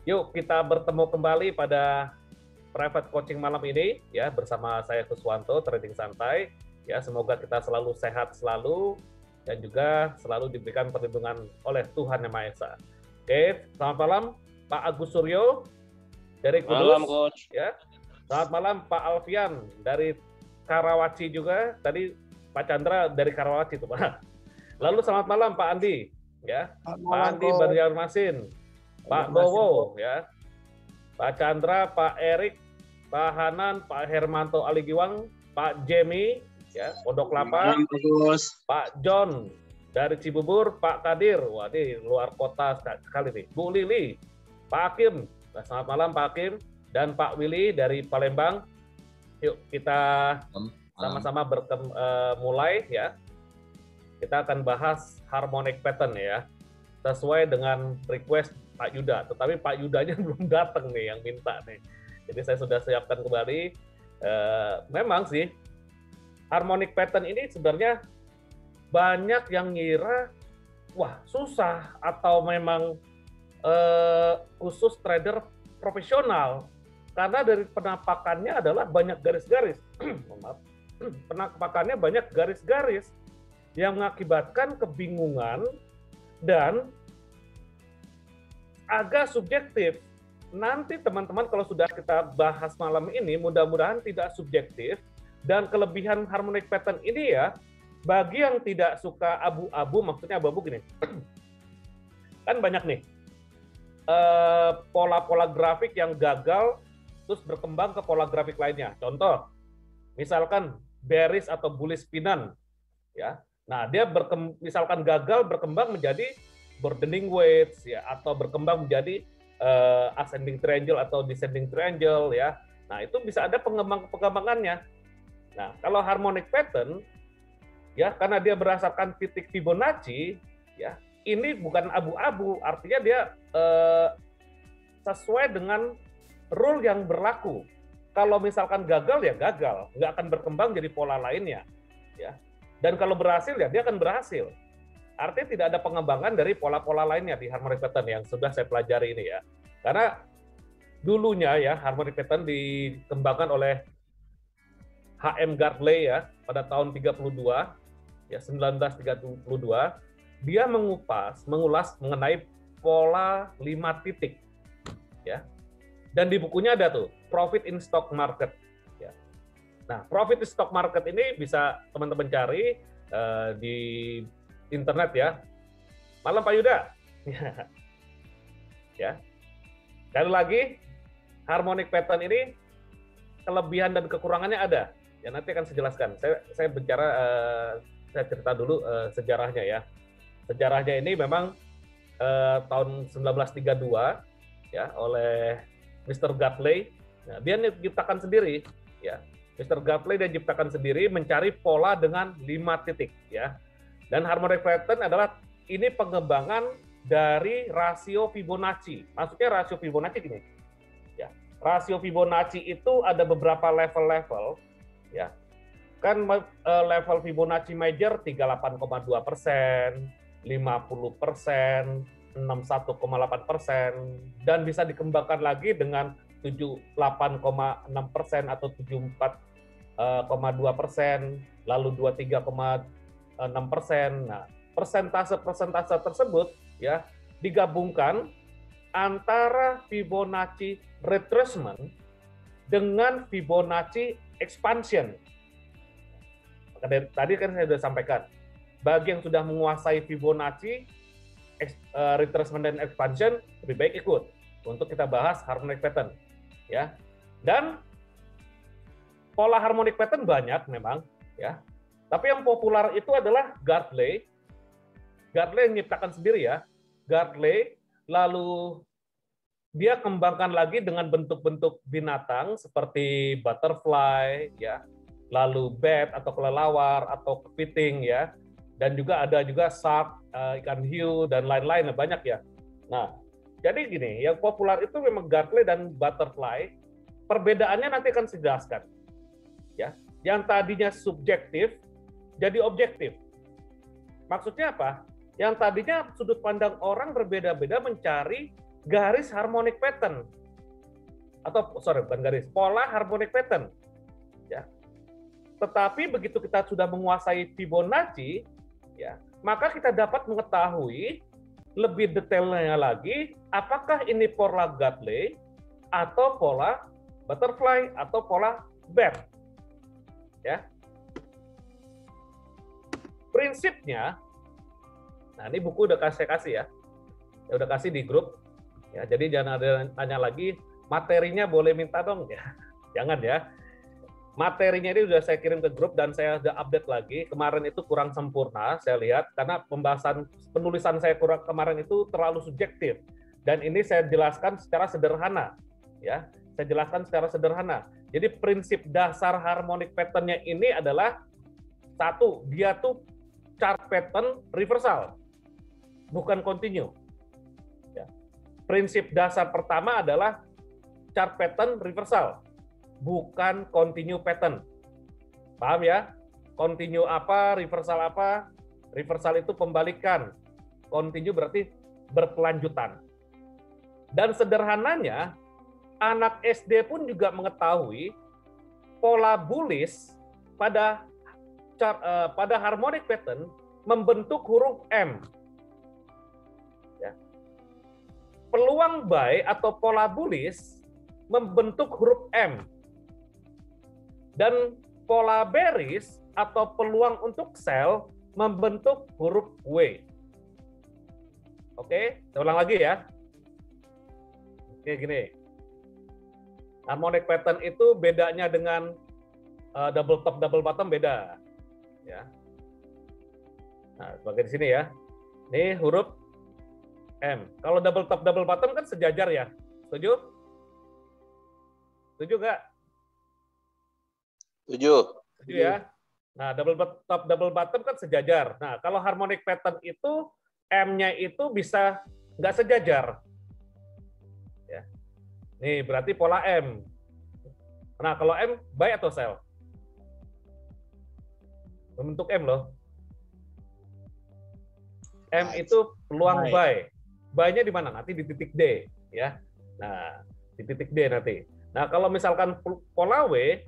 Yuk kita bertemu kembali pada private coaching malam ini ya bersama saya Kuswanto Trading Santai. Ya, semoga kita selalu sehat selalu dan juga selalu diberikan perlindungan oleh Tuhan Yang Maha Esa. Oke, selamat malam Pak Agus Suryo dari Kudus. Malam, Coach. Ya. Selamat malam Pak Alfian dari Karawaci juga. Tadi Pak Chandra dari Karawaci tuh, Pak. Lalu selamat malam Pak Andi, ya. Pak Andi Banjarmasin, Pak Bowo, ya. Pak Chandra, Pak Erik, Pak Hanan, Pak Hermanto Aligiwang, Pak Jemi, ya, Pondok Kelapa, Pak John dari Cibubur, Pak Kadir, wah ini luar kota sekali nih, Bu Lili, Pak Hakim, selamat malam Pak Hakim, dan Pak Willy dari Palembang. Yuk kita sama-sama mulai ya. Kita akan bahas harmonic pattern ya, sesuai dengan request Pak Yuda. Tetapi Pak Yudanya belum datang nih yang minta nih. Jadi saya sudah siapkan kembali. Memang sih harmonic pattern ini sebenarnya banyak yang ngira wah susah atau memang khusus trader profesional karena dari penampakannya adalah banyak garis-garis. Penampakannya banyak garis-garis yang mengakibatkan kebingungan dan agak subjektif. Nanti teman-teman kalau sudah kita bahas malam ini, mudah-mudahan tidak subjektif, dan kelebihan harmonic pattern ini ya, bagi yang tidak suka abu-abu, maksudnya abu-abu gini, kan banyak nih, pola-pola grafik yang gagal, terus berkembang ke pola grafik lainnya. Contoh, misalkan bearish atau bullish pinan, ya. Nah, dia misalkan gagal berkembang menjadi broadening wedge ya, atau berkembang menjadi ascending triangle atau descending triangle ya. Nah, itu bisa ada pengembangannya. Nah, kalau harmonic pattern ya karena dia berdasarkan titik Fibonacci ya, ini bukan abu-abu, artinya dia sesuai dengan rule yang berlaku. Kalau misalkan gagal ya gagal, nggak akan berkembang jadi pola lainnya ya. Dan kalau berhasil ya dia akan berhasil. Artinya tidak ada pengembangan dari pola-pola lainnya di harmonic pattern yang sudah saya pelajari ini ya. Karena dulunya ya harmonic pattern dikembangkan oleh H.M. Gartley ya pada tahun 32 ya 1932, dia mengulas mengenai pola 5 titik ya. Dan di bukunya ada tuh Profit in Stock Market. Nah, profit di stock market ini bisa teman-teman cari di internet ya. Malam Pak Yuda. Ya. Sekali lagi, harmonic pattern ini kelebihan dan kekurangannya ada. Ya nanti akan saya jelaskan. Saya bicara, saya cerita dulu sejarahnya ya. Sejarahnya ini memang tahun 1932 ya oleh Mr. Gartley. Nah, dia menciptakan sendiri ya. Mr. Gartley dia ciptakan sendiri mencari pola dengan 5 titik ya. Dan harmonic pattern adalah ini pengembangan dari rasio Fibonacci. Maksudnya rasio Fibonacci gini. Ya. Rasio Fibonacci itu ada beberapa level-level ya. Kan level Fibonacci major 38,2%, 50%, 61,8%, dan bisa dikembangkan lagi dengan 78,6% atau 74,2%, lalu 23,6%. Nah, persentase-persentase tersebut ya digabungkan antara Fibonacci retracement dengan Fibonacci expansion. Tadi kan saya sudah sampaikan, bagi yang sudah menguasai Fibonacci retracement dan expansion lebih baik ikut untuk kita bahas harmonic pattern ya. Dan pola harmonic pattern banyak memang ya. Tapi yang populer itu adalah Gartley. Gartley yang menciptakan sendiri ya. Gartley lalu dia kembangkan lagi dengan bentuk-bentuk binatang seperti butterfly ya. Lalu bat atau kelelawar atau kepiting ya. Dan juga ada juga shark, ikan hiu dan lain-lain banyak ya. Nah, jadi gini, yang populer itu memang Gartley dan butterfly. Perbedaannya nanti akan saya jelaskan. Ya, yang tadinya subjektif jadi objektif. Maksudnya apa? Yang tadinya sudut pandang orang berbeda-beda mencari garis harmonic pattern, atau bukan garis, pola harmonic pattern. Ya. Tetapi begitu kita sudah menguasai Fibonacci, ya, maka kita dapat mengetahui lebih detailnya lagi, apakah ini pola Gadley atau pola butterfly atau pola bat. Ya. Prinsipnya, nah ini buku udah saya kasih ya, udah kasih di grup. Ya, jadi jangan ada tanya lagi, materinya boleh minta dong ya, jangan ya. Materinya ini sudah saya kirim ke grup dan saya sudah update lagi. Kemarin itu kurang sempurna, saya lihat karena penulisan saya kemarin itu terlalu subjektif. Dan ini saya jelaskan secara sederhana, ya. Saya jelaskan secara sederhana. Jadi prinsip dasar harmonic pattern-nya ini adalah satu, dia tuh chart pattern reversal, bukan continue. Ya. Prinsip dasar pertama adalah chart pattern reversal, bukan continue pattern. Paham ya? Continue apa, reversal apa? Reversal itu pembalikan. Continue berarti berkelanjutan. Dan sederhananya, anak SD pun juga mengetahui pola bullish pada harmonic pattern membentuk huruf M. Ya. Peluang buy atau pola bullish membentuk huruf M. Dan pola bearish atau peluang untuk sell membentuk huruf W. Oke, saya ulang lagi ya. Oke, gini. Harmonic pattern itu bedanya dengan double top, double bottom beda. Ya. Nah, sebagai di sini ya. Ini huruf M. Kalau double top, double bottom kan sejajar ya. Setuju? Setuju nggak? Setuju. Setuju ya. Nah, double top, double bottom kan sejajar. Nah, kalau harmonic pattern itu M-nya itu bisa nggak sejajar. Ya. Nih, berarti pola M. Nah, kalau M, buy atau sell? Membentuk M loh. M itu peluang buy. Buy-nya di mana? Nanti di titik D. Ya. Nah, di titik D nanti. Nah, kalau misalkan pola W,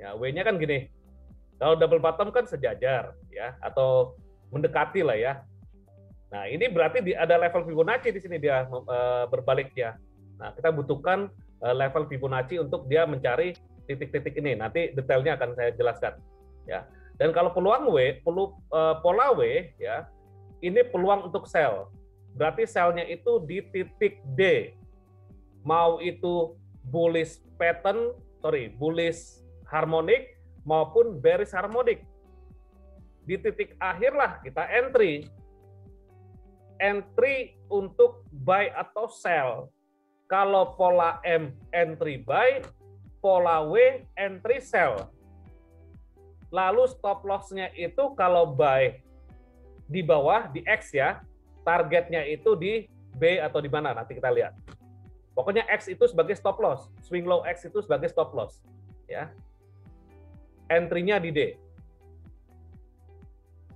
ya W-nya kan gini. Kalau double bottom kan sejajar, ya, atau mendekati lah ya. Nah, ini berarti ada level Fibonacci di sini dia berbaliknya. Nah, kita butuhkan level Fibonacci untuk dia mencari titik-titik ini. Nanti detailnya akan saya jelaskan. Ya. Dan kalau peluang pola W, ya, ini peluang untuk sell. Berarti sell-nya itu di titik D. Mau itu bullish harmonic maupun bearish harmonic. Di titik akhir lah kita entry. Entry untuk buy atau sell. Kalau pola M entry buy, pola W entry sell. Lalu stop loss-nya itu kalau buy di bawah, di X ya, targetnya itu di B atau di mana, nanti kita lihat. Pokoknya X itu sebagai stop loss, swing low X itu sebagai stop loss. Ya. Entry-nya di D.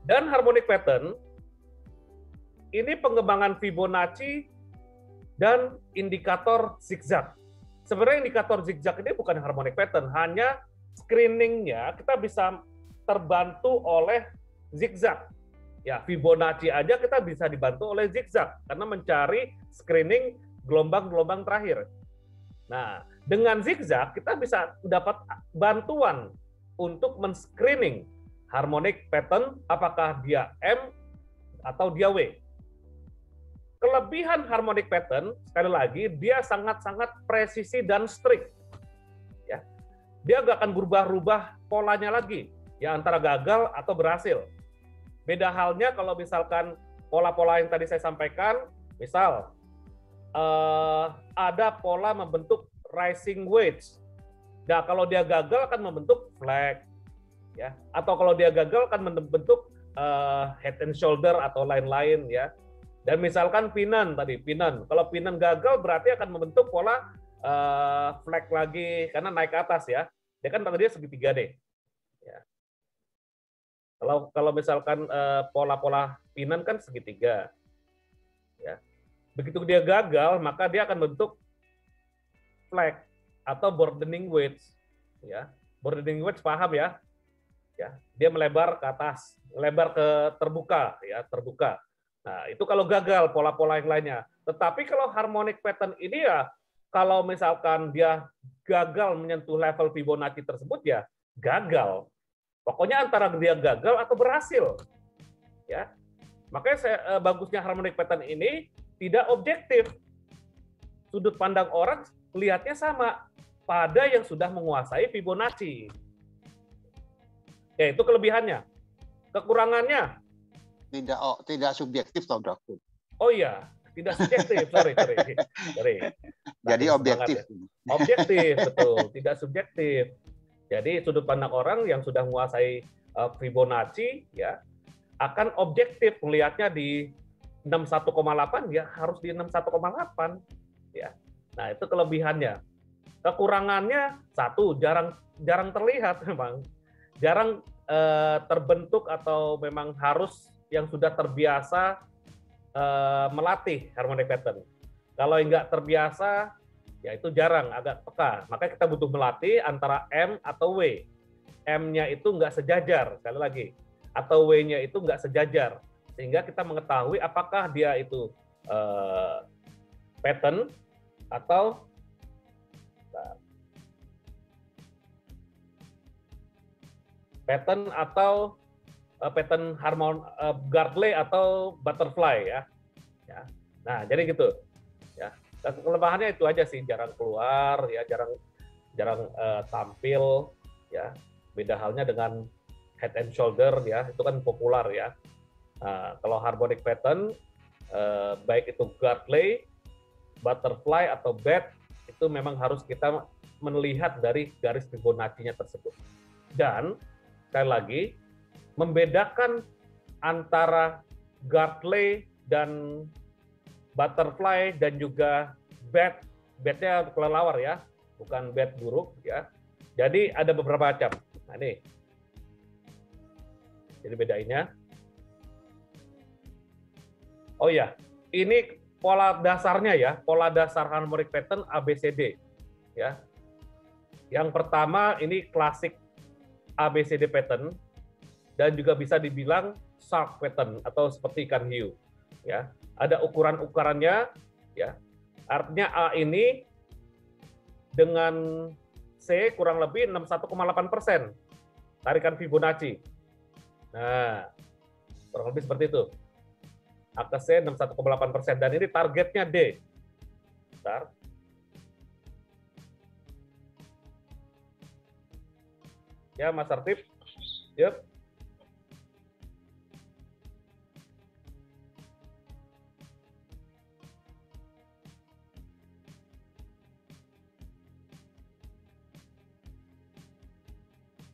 Dan harmonic pattern, ini pengembangan Fibonacci dan indikator zigzag. Sebenarnya indikator zigzag ini bukan harmonic pattern, hanya screening-nya kita bisa terbantu oleh zigzag. Ya, Fibonacci aja kita bisa dibantu oleh zigzag karena mencari screening gelombang-gelombang terakhir. Nah, dengan zigzag kita bisa dapat bantuan untuk men-screening harmonic pattern apakah dia M atau dia W. Kelebihan harmonic pattern, sekali lagi, dia sangat-sangat presisi dan strict. Ya. Dia nggak akan berubah-ubah polanya lagi, ya antara gagal atau berhasil. Beda halnya kalau misalkan pola-pola yang tadi saya sampaikan, misal ada pola membentuk rising wedge. Nah, kalau dia gagal akan membentuk flag, ya. Atau kalau dia gagal akan membentuk head and shoulder atau lain-lain, ya. Dan misalkan pinan tadi, kalau pinan gagal berarti akan membentuk pola flag lagi karena naik ke atas ya. Dia kan tadi segitiga deh. Ya. Kalau misalkan pola-pola pinan kan segitiga. Ya. Begitu dia gagal, maka dia akan bentuk flag atau broadening wedge. Ya, broadening wedge paham ya? Ya, dia melebar ke atas, melebar ke terbuka, ya terbuka. Nah, itu kalau gagal pola-pola yang lainnya. Tetapi kalau harmonic pattern ini ya, kalau misalkan dia gagal menyentuh level Fibonacci tersebut ya gagal. Pokoknya antara dia gagal atau berhasil. Ya, makanya bagusnya harmonic pattern ini tidak objektif. Sudut pandang orang lihatnya sama pada yang sudah menguasai Fibonacci. Ya, itu kelebihannya. Kekurangannya tidak subjektif toh, Dok. Oh iya, tidak subjektif. Sorry. Jadi objektif. Ya. Objektif, betul. Tidak subjektif. Jadi sudut pandang orang yang sudah menguasai Fibonacci ya akan objektif melihatnya di 61,8 ya harus di 61,8 ya. Nah, itu kelebihannya. Kekurangannya satu, jarang terlihat memang. Jarang terbentuk atau memang harus yang sudah terbiasa melatih harmonic pattern. Kalau nggak terbiasa, ya itu jarang, agak peka. Makanya kita butuh melatih antara M atau W. M-nya itu nggak sejajar, sekali lagi. Atau W-nya itu nggak sejajar. Sehingga kita mengetahui apakah dia itu pattern atau pattern Gartley atau butterfly ya. Nah, jadi gitu. Ya. Kelemahannya itu aja sih, jarang keluar ya, jarang tampil ya. Beda halnya dengan head and shoulder ya, itu kan populer ya. Nah, kalau harmonic pattern baik itu Gartley, butterfly atau bat itu memang harus kita melihat dari garis Fibonacci-nya tersebut. Dan sekali lagi, membedakan antara Gartley dan butterfly dan juga bat, batnya kelelawar ya, bukan bat buruk ya. Jadi ada beberapa macam. Nah ini, jadi bedainnya. Oh ya, ini pola dasarnya ya, pola dasar harmonic pattern ABCD ya. Yang pertama ini klasik ABCD pattern dan juga bisa dibilang shark pattern atau seperti ikan hiu ya. Ada ukuran-ukurannya ya. Artinya A ini dengan C kurang lebih 61,8% tarikan Fibonacci. Nah, kurang lebih seperti itu. A ke C 61,8% dan ini targetnya D. Bentar. Ya, Mas Artif. Yep.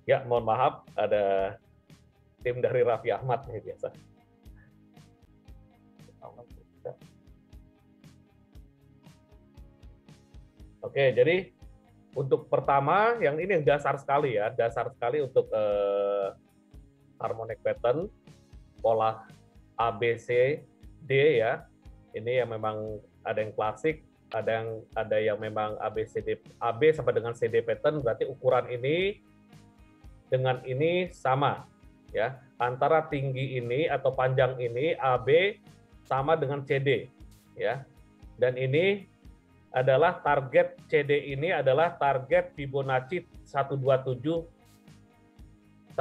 Ya, mohon maaf, ada tim dari Raffi Ahmad nih biasa. Oke, jadi untuk pertama, yang ini yang dasar sekali ya, dasar sekali untuk harmonic pattern, pola A, B, C, D ya. Ini yang memang ada yang klasik, ada yang memang A, B, C, D, A, B sampai dengan C, D pattern, berarti ukuran ini dengan ini sama ya. Antara tinggi ini atau panjang ini AB sama dengan CD ya. Dan ini adalah target CD ini adalah target Fibonacci 127,2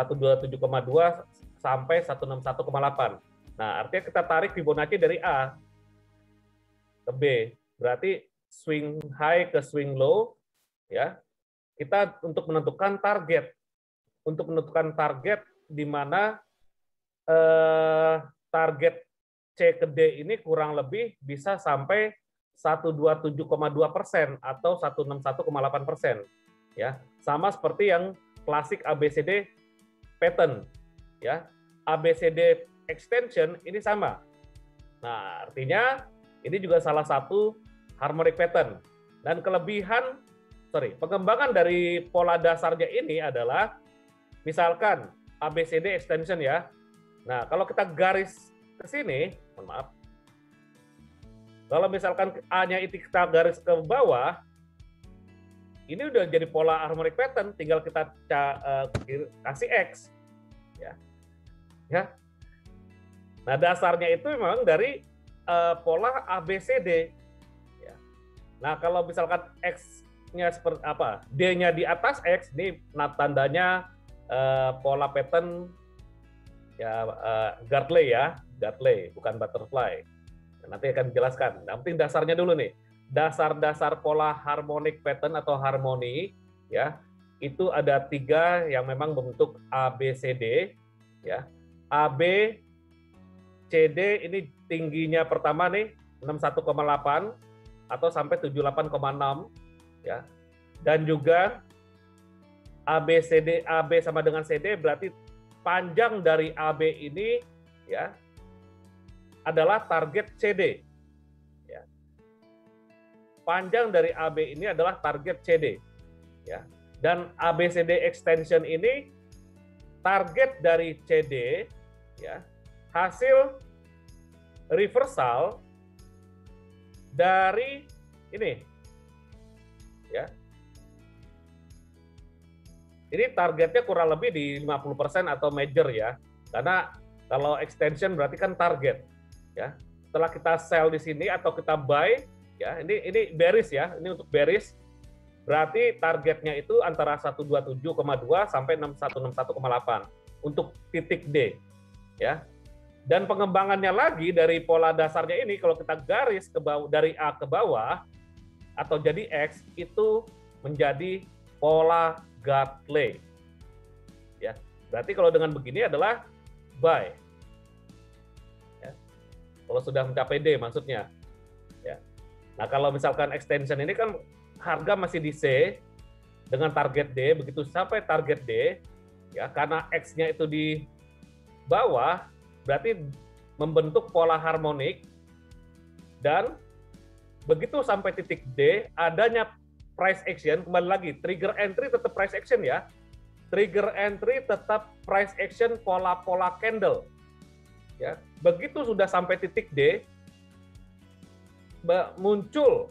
sampai 161,8. Nah, artinya kita tarik Fibonacci dari A ke B. Berarti swing high ke swing low ya. Kita untuk menentukan target. Untuk menentukan target di mana target C ke D ini kurang lebih bisa sampai 127,2% atau 161,8%. Ya, sama seperti yang klasik ABCD pattern. Ya, ABCD extension ini sama. Nah, artinya ini juga salah satu harmonic pattern. Dan pengembangan dari pola dasarnya ini adalah misalkan ABCD extension ya. Nah, kalau kita garis ke sini, mohon maaf. Kalau misalkan A-nya itu kita garis ke bawah, ini udah jadi pola harmonic pattern, tinggal kita kasih X. Ya. Nah, dasarnya itu memang dari pola ABCD. Ya. Nah, kalau misalkan X-nya seperti apa, D-nya di atas X, ini tandanya pola pattern ya Gartley ya, Gartley bukan butterfly. Nanti akan dijelaskan. Yang penting dasarnya dulu nih. Dasar-dasar pola harmonic pattern atau harmoni ya, itu ada 3 yang memang membentuk ABCD ya. AB CD ini tingginya pertama nih 61,8 atau sampai 78,6 ya. Dan juga ABCD, AB sama dengan CD berarti panjang dari AB ini ya adalah target CD. Ya. Panjang dari AB ini adalah target CD. Ya. Dan ABCD extension ini target dari CD ya, hasil reversal dari ini. Ya. Ini targetnya kurang lebih di 50% atau major ya. Karena kalau extension berarti kan target. Ya, setelah kita sell di sini atau kita buy, ya ini bearish ya, ini untuk bearish, berarti targetnya itu antara 127,2 sampai 6161,8 untuk titik D, ya. Dan pengembangannya lagi dari pola dasarnya ini, kalau kita garis ke bawah dari A ke bawah atau jadi X itu menjadi pola Gartley, ya. Berarti kalau dengan begini adalah buy. Kalau sudah mencapai D maksudnya. Ya. Nah, kalau misalkan extension ini kan harga masih di C dengan target D, begitu sampai target D, ya karena X-nya itu di bawah, berarti membentuk pola harmonik, dan begitu sampai titik D, adanya price action, kembali lagi, trigger entry tetap price action ya, trigger entry tetap price action pola-pola candle. Ya, begitu sudah sampai titik D, muncul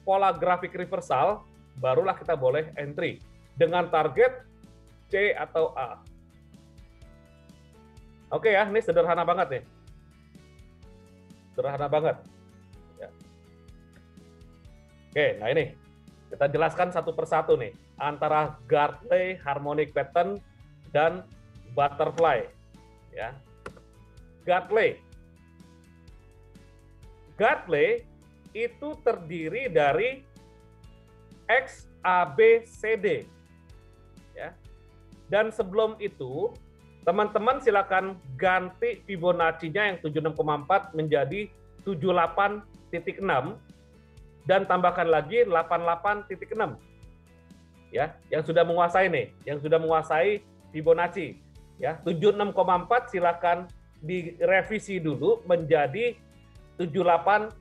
pola grafik reversal, barulah kita boleh entry dengan target C atau A. Oke ya, ini sederhana banget nih. Sederhana banget. Ya. Oke, nah ini kita jelaskan satu persatu nih antara Gartley harmonic pattern dan butterfly. Ya. Gartley itu terdiri dari X, A, B, C, D. Ya. Dan sebelum itu, teman-teman silakan ganti Fibonacci-nya yang 76,4 menjadi 78,6 dan tambahkan lagi 88,6. Ya, yang sudah menguasai nih, yang sudah menguasai Fibonacci. Ya, 76,4 silakan direvisi dulu menjadi 78,6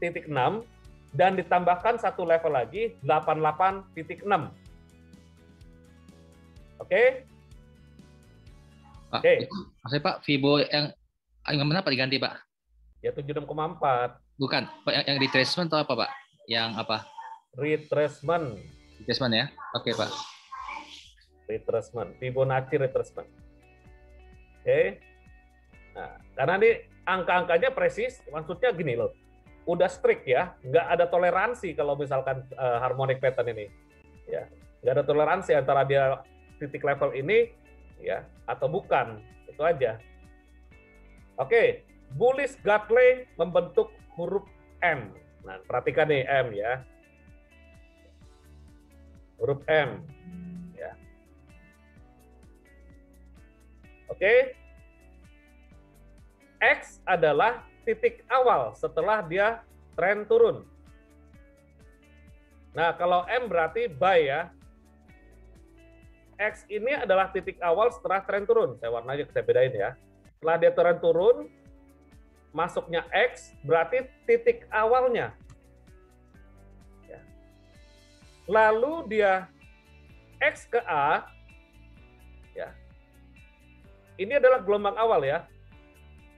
dan ditambahkan satu level lagi 88,6. Oke? Pak, Oke. maksudnya Pak, Fibo yang mana Pak diganti Pak? Ya 76,4. Bukan, Pak yang retracement atau apa Pak? Yang apa? Retracement. Retracement ya? Oke Pak. Retracement, Fibonacci retracement. Oke. Nah, karena ini angka-angkanya presis, maksudnya gini loh, udah strict ya, nggak ada toleransi kalau misalkan harmonic pattern ini, ya, nggak ada toleransi antara dia titik level ini, ya, atau bukan, itu aja. Oke, bullish Gartley membentuk huruf M. Nah, perhatikan nih M ya, huruf M, ya. Oke. X adalah titik awal setelah dia tren turun. Nah, kalau M berarti buy ya. X ini adalah titik awal setelah tren turun. Saya warnanya saya bedain ya. Setelah dia tren turun, masuknya X berarti titik awalnya. Ya. Lalu dia X ke A, ya. Ini adalah gelombang awal ya.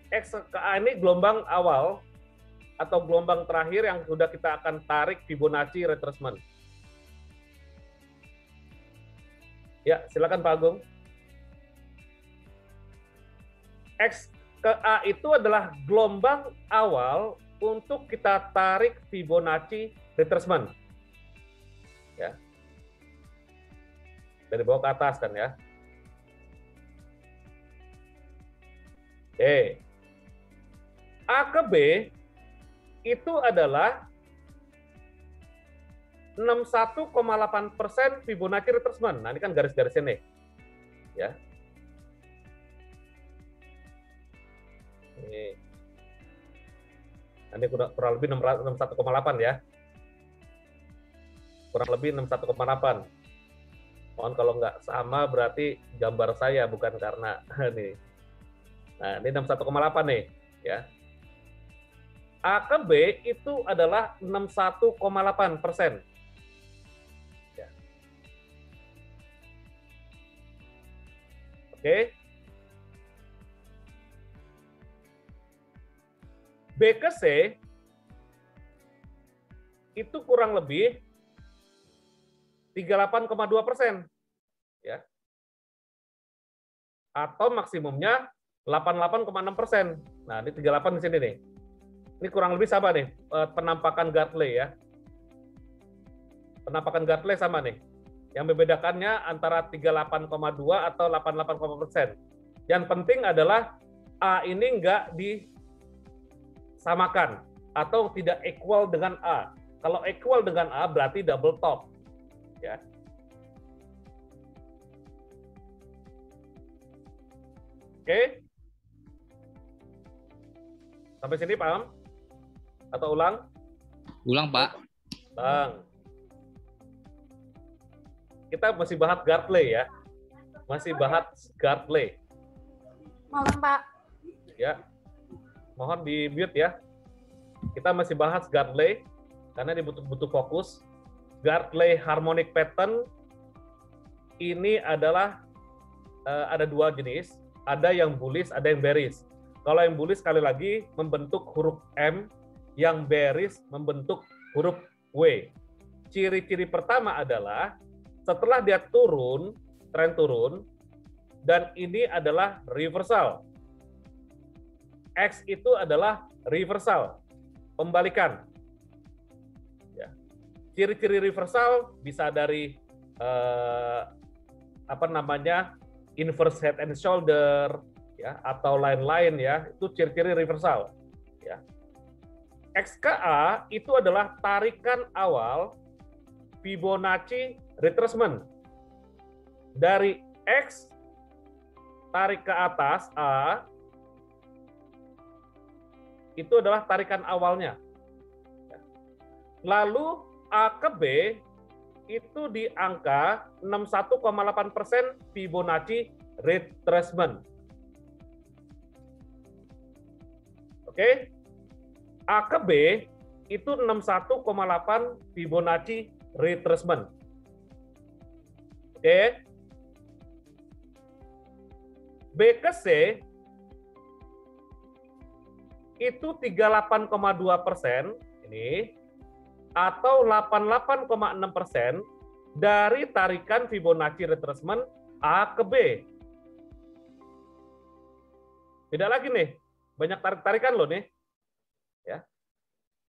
X ke A ini gelombang awal, atau gelombang terakhir yang sudah kita akan tarik Fibonacci retracement? Ya, silakan Pak Agung. X ke A itu adalah gelombang awal untuk kita tarik Fibonacci retracement. Ya. Dari bawah ke atas kan ya. Oke. A ke B itu adalah 61,8% Fibonacci retracement. Nah, ini kan garis-garisnya nih. Ya. Ini. Ini kurang lebih 61,8 ya. Kurang lebih 61,8. Mohon kalau nggak sama berarti gambar saya bukan karena nih. Nah, ini 61,8 nih, ya. A ke B itu adalah 61,8%. Ya. Oke. B ke C itu kurang lebih 38,2%, ya, atau maksimumnya 88,6%. Nah, ini 38 di sini nih. Ini kurang lebih sama nih penampakan Gartley ya. Penampakan Gartley sama nih. Yang membedakannya antara 38,2 atau 88,%. Yang penting adalah A ini nggak disamakan atau tidak equal dengan A. Kalau equal dengan A berarti double top. Ya. Oke. Sampai sini paham? Atau ulang? Ulang, Pak. Bang. Kita masih bahas Gartley ya. Masih bahas Gartley. Malam, Pak. Ya. Mohon di-mute ya. Kita masih bahas Gartley karena ini butuh fokus. Gartley harmonic pattern ini adalah ada dua jenis, ada yang bullish, ada yang bearish. Kalau yang bullish sekali lagi membentuk huruf M, yang bearish membentuk huruf W. Ciri-ciri pertama adalah setelah dia turun, tren turun, dan ini adalah reversal. X itu adalah reversal, pembalikan. Ciri-ciri reversal bisa dari inverse head and shoulder ya atau lain-lain ya, itu ciri-ciri reversal ya. XKA itu adalah tarikan awal Fibonacci retracement. Dari X tarik ke atas A itu adalah tarikan awalnya. Lalu A ke B itu di angka 61,8% Fibonacci retracement. Oke. A ke B itu 61,8 Fibonacci retracement. Oke. B ke C itu 38,2% ini atau 88,6% dari tarikan Fibonacci retracement A ke B. Beda lagi nih, banyak tarik-tarikan loh nih. Ya.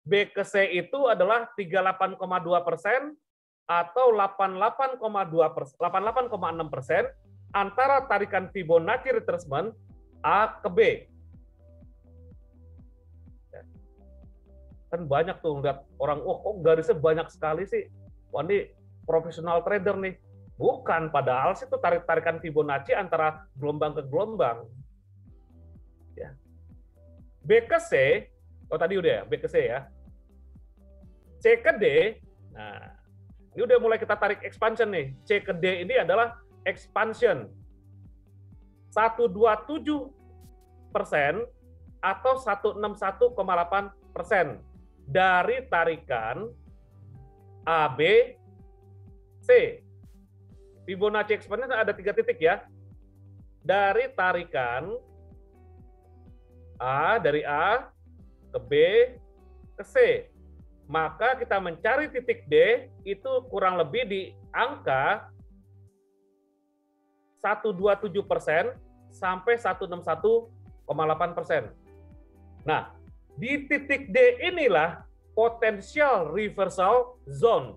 B ke C itu adalah 38,2% atau 88,6% antara tarikan Fibonacci retracement A ke B. Kan banyak tuh lihat orang, kok garisnya banyak sekali sih. Wah, ini profesional trader nih. Bukan, padahal sih itu tarik-tarikan Fibonacci antara gelombang ke gelombang. Ya. B ke C, tadi udah ya, B ke C ya. C ke D, nah ini udah mulai kita tarik expansion nih. C ke D ini adalah expansion. 127% atau 161,8% dari tarikan A, B, C. Fibonacci expansion ada 3 titik ya. Dari tarikan A, dari A ke B, ke C. Maka kita mencari titik D itu kurang lebih di angka 127% sampai 161,8%. Nah, di titik D inilah potential reversal zone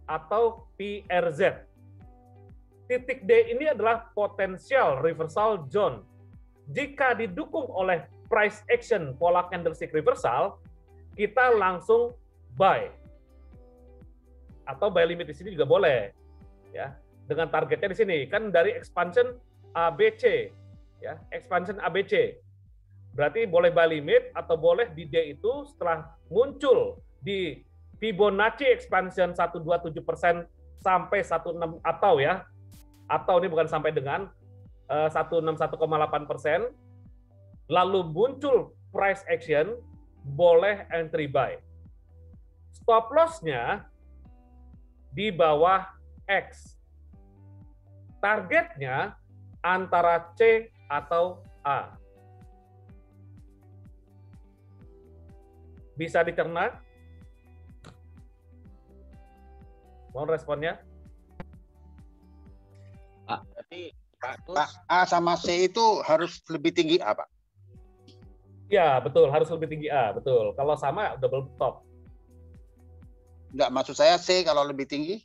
atau PRZ. Titik D ini adalah potential reversal zone. Jika didukung oleh price action pola candlestick reversal, kita langsung buy. Atau buy limit di sini juga boleh. Ya, dengan targetnya di sini kan dari expansion ABC, ya, expansion ABC. Berarti boleh buy limit atau boleh di D itu setelah muncul di Fibonacci expansion 127% sampai 16 atau ini bukan sampai dengan 161,8%, lalu muncul price action, boleh entry buy. Stop loss-nya di bawah X. Targetnya antara C atau A. Bisa dicerna? Mohon responnya. Jadi Pak, A sama C itu harus lebih tinggi A, Pak? Ya, betul. Harus lebih tinggi A. Betul. Kalau sama, double top. Enggak, maksud saya C kalau lebih tinggi?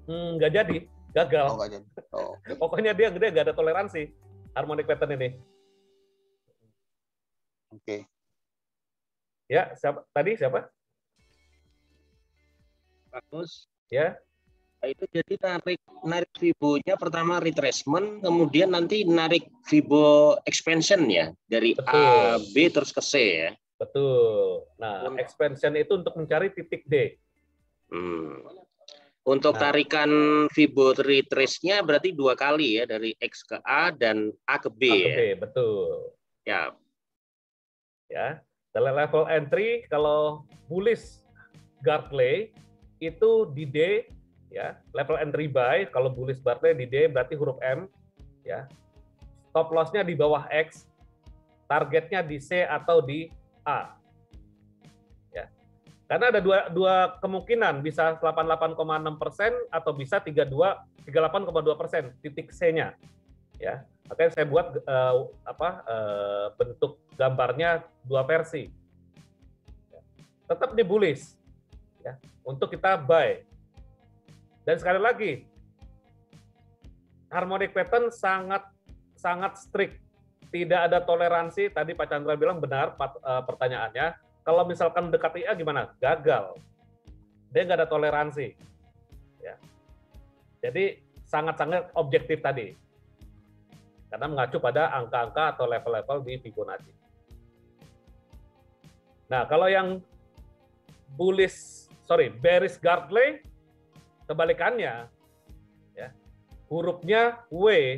Nggak jadi. Gagal. Oh, nggak jadi. Oh. Pokoknya dia gede, nggak ada toleransi. Harmonic pattern ini. Oke. Ya, siapa? Tadi siapa? Bagus. Ya. Itu jadi narik Fibo-nya pertama retracement, kemudian nanti narik Fibo expansion ya dari Betul. A, B terus ke C ya. Betul. Nah, expansion itu untuk mencari titik D. Untuk Nah. tarikan Fibo retrace-nya berarti 2 kali ya, dari X ke A dan A ke B. A ke ya. B, betul. Ya. Ya. Kalau level entry, kalau bullish Gartley itu di D, ya. Level entry buy, kalau bullish Gartley di D berarti huruf M, ya. Stop loss-nya di bawah X, targetnya di C atau di A. Ya. Karena ada dua kemungkinan, bisa 88,6% atau bisa 38,2% titik C-nya. Ya. Makanya saya buat bentuk gambarnya 2 versi. Ya. Tetap di bullish, ya, untuk kita buy. Dan sekali lagi, harmonic pattern sangat strict, tidak ada toleransi. Tadi Pak Chandra bilang benar pertanyaannya. Kalau misalkan mendekati A gimana? Gagal. Dia nggak ada toleransi. Ya. Jadi sangat-sangat objektif tadi. Karena mengacu pada angka-angka atau level-level di Fibonacci. Nah, kalau yang bearish Gartley, kebalikannya, ya, hurufnya W,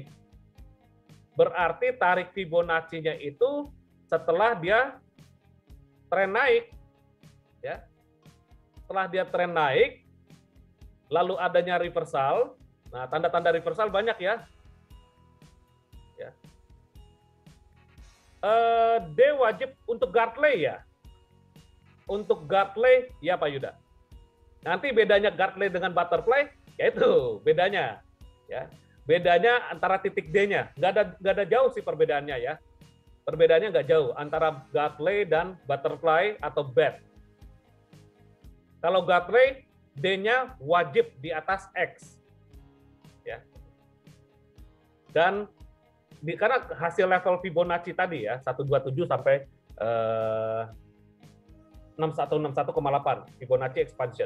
berarti tarik Fibonacci-nya itu setelah dia tren naik, ya. Setelah dia tren naik, lalu adanya reversal. Nah, tanda-tanda reversal banyak ya. Ya. D wajib untuk Gartley ya. Untuk Gartley, ya Pak Yuda. Nanti bedanya Gartley dengan butterfly, yaitu bedanya, ya. Bedanya antara titik D-nya, nggak ada jauh sih perbedaannya ya. Perbedaannya nggak jauh antara Gartley dan butterfly atau bat. Kalau Gartley, D-nya wajib di atas X, ya. Dan karena hasil level Fibonacci tadi ya 127 sampai 61,8 Fibonacci expansion.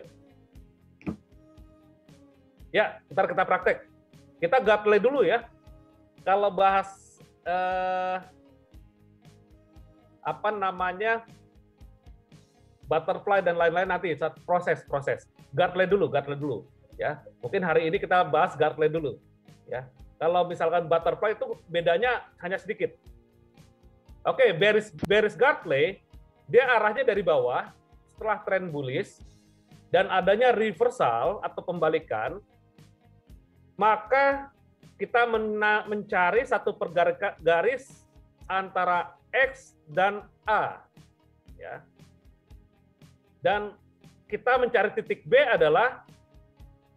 Ya, ntar kita praktek. Kita Gartley dulu ya. Kalau bahas butterfly dan lain-lain nanti proses. Gartley dulu ya. Mungkin hari ini kita bahas Gartley dulu ya. Kalau misalkan butterfly itu bedanya hanya sedikit. Oke, bearish Gartley dia arahnya dari bawah setelah tren bullish dan adanya reversal atau pembalikan, maka kita mencari satu garis antara X dan A. Ya. Dan kita mencari titik B adalah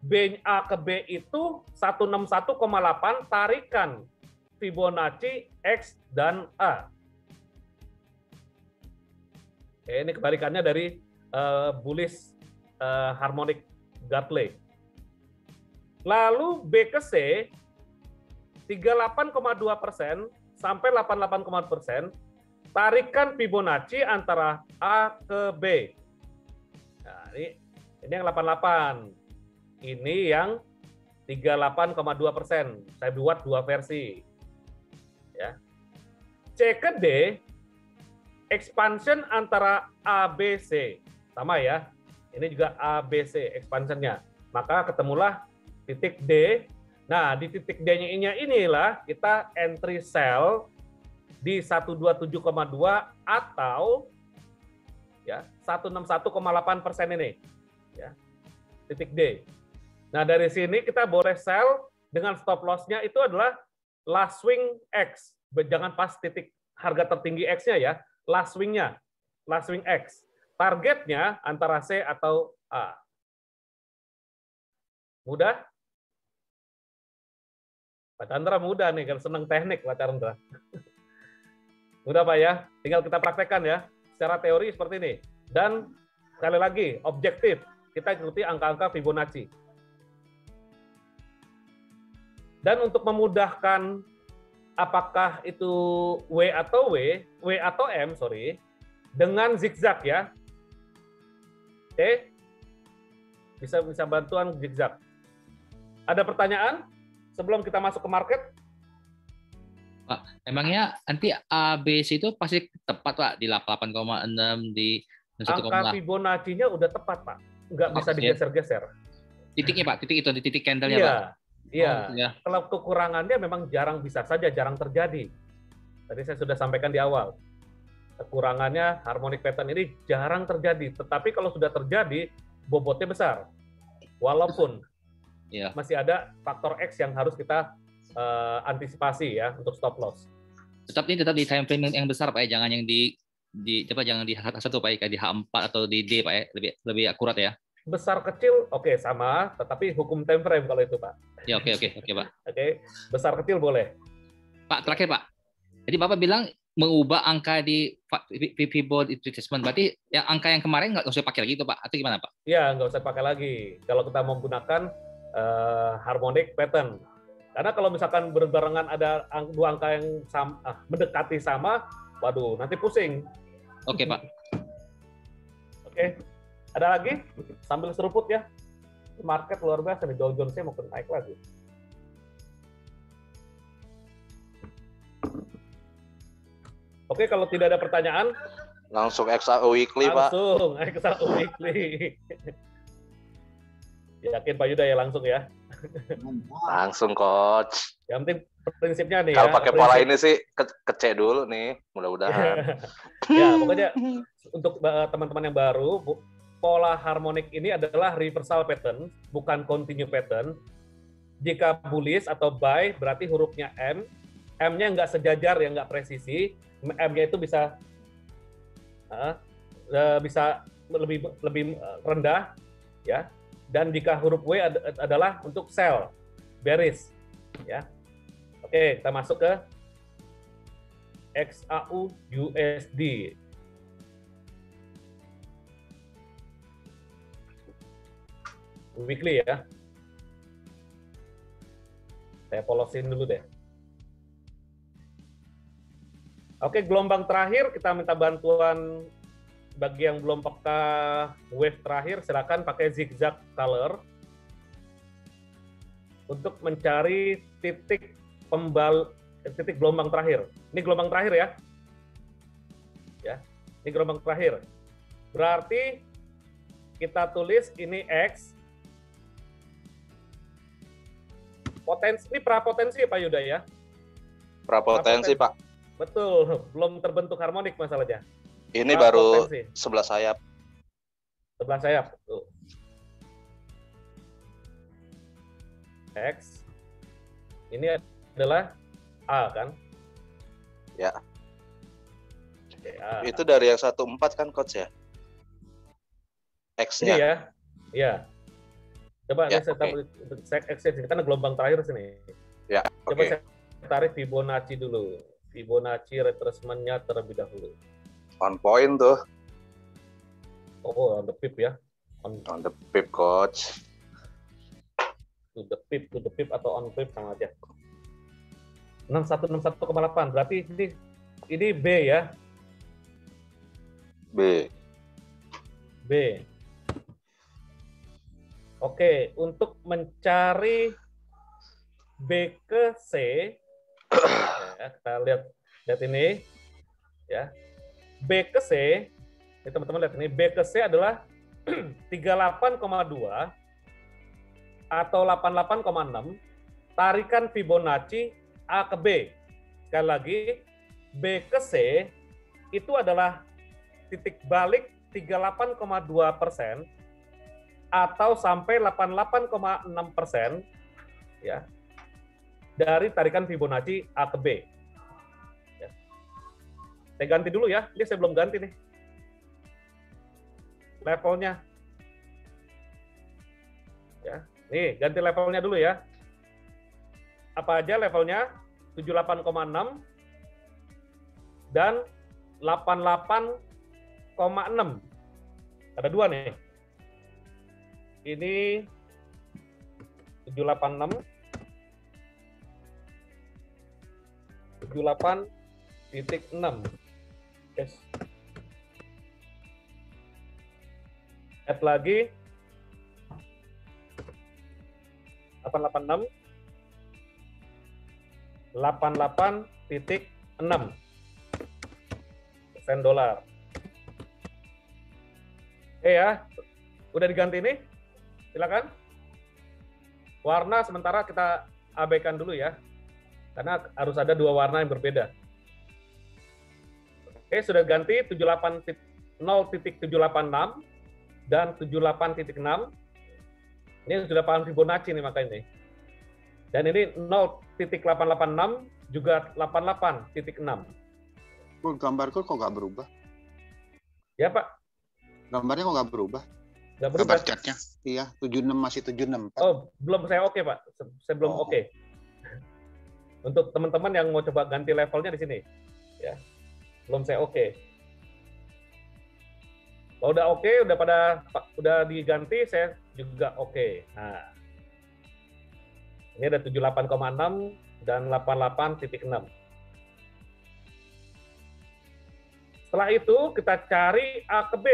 B A ke B itu 161,8 tarikan Fibonacci X dan A. Oke, ini kebalikannya dari bullish harmonic Gartley. Lalu B ke C 38,2% sampai 88,4%, tarikan Fibonacci antara A ke B. Nah, ini yang 88. Ini yang 38,2%. Saya buat dua versi. Ya. C ke D, expansion antara A, B, C. Sama ya. Ini juga A, B, C expansionnya. Maka ketemulah titik D. Nah, di titik D-nya inilah kita entry sell di 127,2 atau ya 161,8% ini. Ya. Titik D. Nah, dari sini kita boleh sell dengan stop loss-nya itu adalah last swing X. Jangan pas titik harga tertinggi X-nya ya, last swing-nya. Last swing X. Targetnya antara C atau A. Mudah? Pak Chandra mudah nih, kan senang teknik Pak Chandra. Mudah Pak ya, tinggal kita praktekkan ya. Secara teori seperti ini. Dan sekali lagi, objektif. Kita ikuti angka-angka Fibonacci. Dan untuk memudahkan apakah itu W atau M, dengan zigzag ya. Oke. Bisa bantuan zigzag. Ada pertanyaan sebelum kita masuk ke market? Pak, emangnya nanti ABC itu pasti tepat Pak di 8,6 di 1,8. Angka Fibonacci-nya udah tepat Pak, nggak bisa digeser-geser. Titiknya Pak, titik itu di titik candle-nya Iya, Pak. iya. Oh, ya. Kalau kekurangannya memang jarang terjadi. Tadi saya sudah sampaikan di awal. Kekurangannya harmonic pattern ini jarang terjadi, tetapi kalau sudah terjadi bobotnya besar. Walaupun masih ada faktor X yang harus kita antisipasi ya untuk stop loss. Tetap di time frame yang besar Pak ya, jangan yang jangan di H1 Pak ya, kayak di H4 atau di D Pak ya, lebih akurat ya. Besar kecil oke sama, tetapi hukum time frame kalau itu Pak. Ya oke Pak. Oke, besar kecil boleh. Pak terakhir Pak. Jadi Bapak bilang mengubah angka di Fibonacci retracement, berarti yang angka yang kemarin nggak usah pakai lagi itu Pak, atau gimana Pak? Ya nggak usah pakai lagi kalau kita mau gunakan harmonic pattern. Karena kalau misalkan berbarengan ada dua angka yang mendekati sama, waduh nanti pusing. Oke Pak. Oke, ada lagi? Sambil seruput ya. Market luar biasa nih, Dow Jones-nya mau naik lagi. Oke, kalau tidak ada pertanyaan, langsung XAU Weekly, Pak. Langsung XAU Weekly. Yakin Pak Yuda ya langsung ya? Langsung Coach. Yang penting prinsipnya nih kalau ya. Pakai pola ini sih kecek dulu nih, mudah-mudahan. Ya, pokoknya untuk teman-teman yang baru, pola harmonik ini adalah reversal pattern, bukan continue pattern. Jika bullish atau buy, berarti hurufnya M. M-nya nggak sejajar, ya nggak presisi. M-nya itu bisa lebih rendah, ya. Dan jika huruf W adalah untuk sell, bearish, ya. Oke, kita masuk ke XAU USD. Weekly ya. Saya polosin dulu deh. Oke, gelombang terakhir kita minta bantuan bagi yang belum peka wave terakhir, silakan pakai zigzag color untuk mencari titik gelombang terakhir. Ini gelombang terakhir ya. Ya, ini gelombang terakhir. Berarti kita tulis ini X. Potensi ini prapotensi Pak Yuda ya. Prapotensi Pak. Betul, belum terbentuk harmonik masalahnya. Ini baru sebelah sayap. Sebelah sayap. Tuh. X. Ini adalah A kan? Ya. Ya. Itu dari yang 14 kan Coach ya? Ini X-nya. ya. Ya. Coba Ya, saya tarik X karena gelombang terakhir sini. Ya, Coba oke. saya tarik Fibonacci dulu. Fibonacci retracement-nya terlebih dahulu. On point tuh. Oh, on the pip ya. On On the pip, coach. to the pip atau on pip sama aja. 6161,8. Berarti ini B ya. B. B. Oke, untuk mencari B ke C, ya, kita lihat ini, ya. B ke C, ini teman-teman lihat ini, B ke C adalah 38,2 atau 88,6, tarikan Fibonacci A ke B. Sekali lagi, B ke C itu adalah titik balik 38,2% atau sampai 88,6% ya dari tarikan Fibonacci A ke B. Ya. Saya ganti dulu ya, ini saya belum ganti nih levelnya. Ya, nih ganti levelnya dulu ya. Apa aja levelnya? 78,6 dan 88,6. Ada dua nih. Ini 786, 78,6. Yes. Add lagi 886, 88,6 sen dolar. Oke ya, udah diganti nih. Silakan. Warna sementara kita abaikan dulu ya, karena harus ada dua warna yang berbeda. Oke, sudah ganti 0.786 dan 78.6. Ini sudah paham Fibonacci nih makanya nih. Dan ini 0.886 juga 88.6. Gambarku kok nggak berubah? Ya Pak. Gambarnya kok nggak berubah? Nggak berubah. Gambar catnya. Iya, 76 masih 76. Pak. Oh, belum saya oke Pak. Saya belum oke. Untuk teman-teman yang mau coba ganti levelnya di sini. Ya. Belum saya oke. Kalau udah oke, udah diganti, saya juga oke. Nah. Ini ada 78,6 dan 88.6. Setelah itu kita cari A ke B.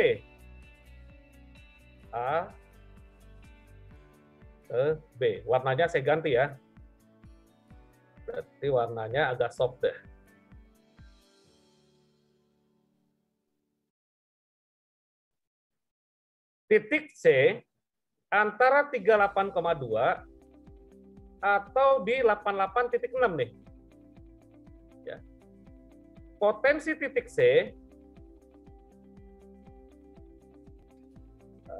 A ke B. Warnanya saya ganti ya. Berarti warnanya agak soft deh. Titik C antara 38,2 atau di 88.6 nih. Ya. Potensi titik C,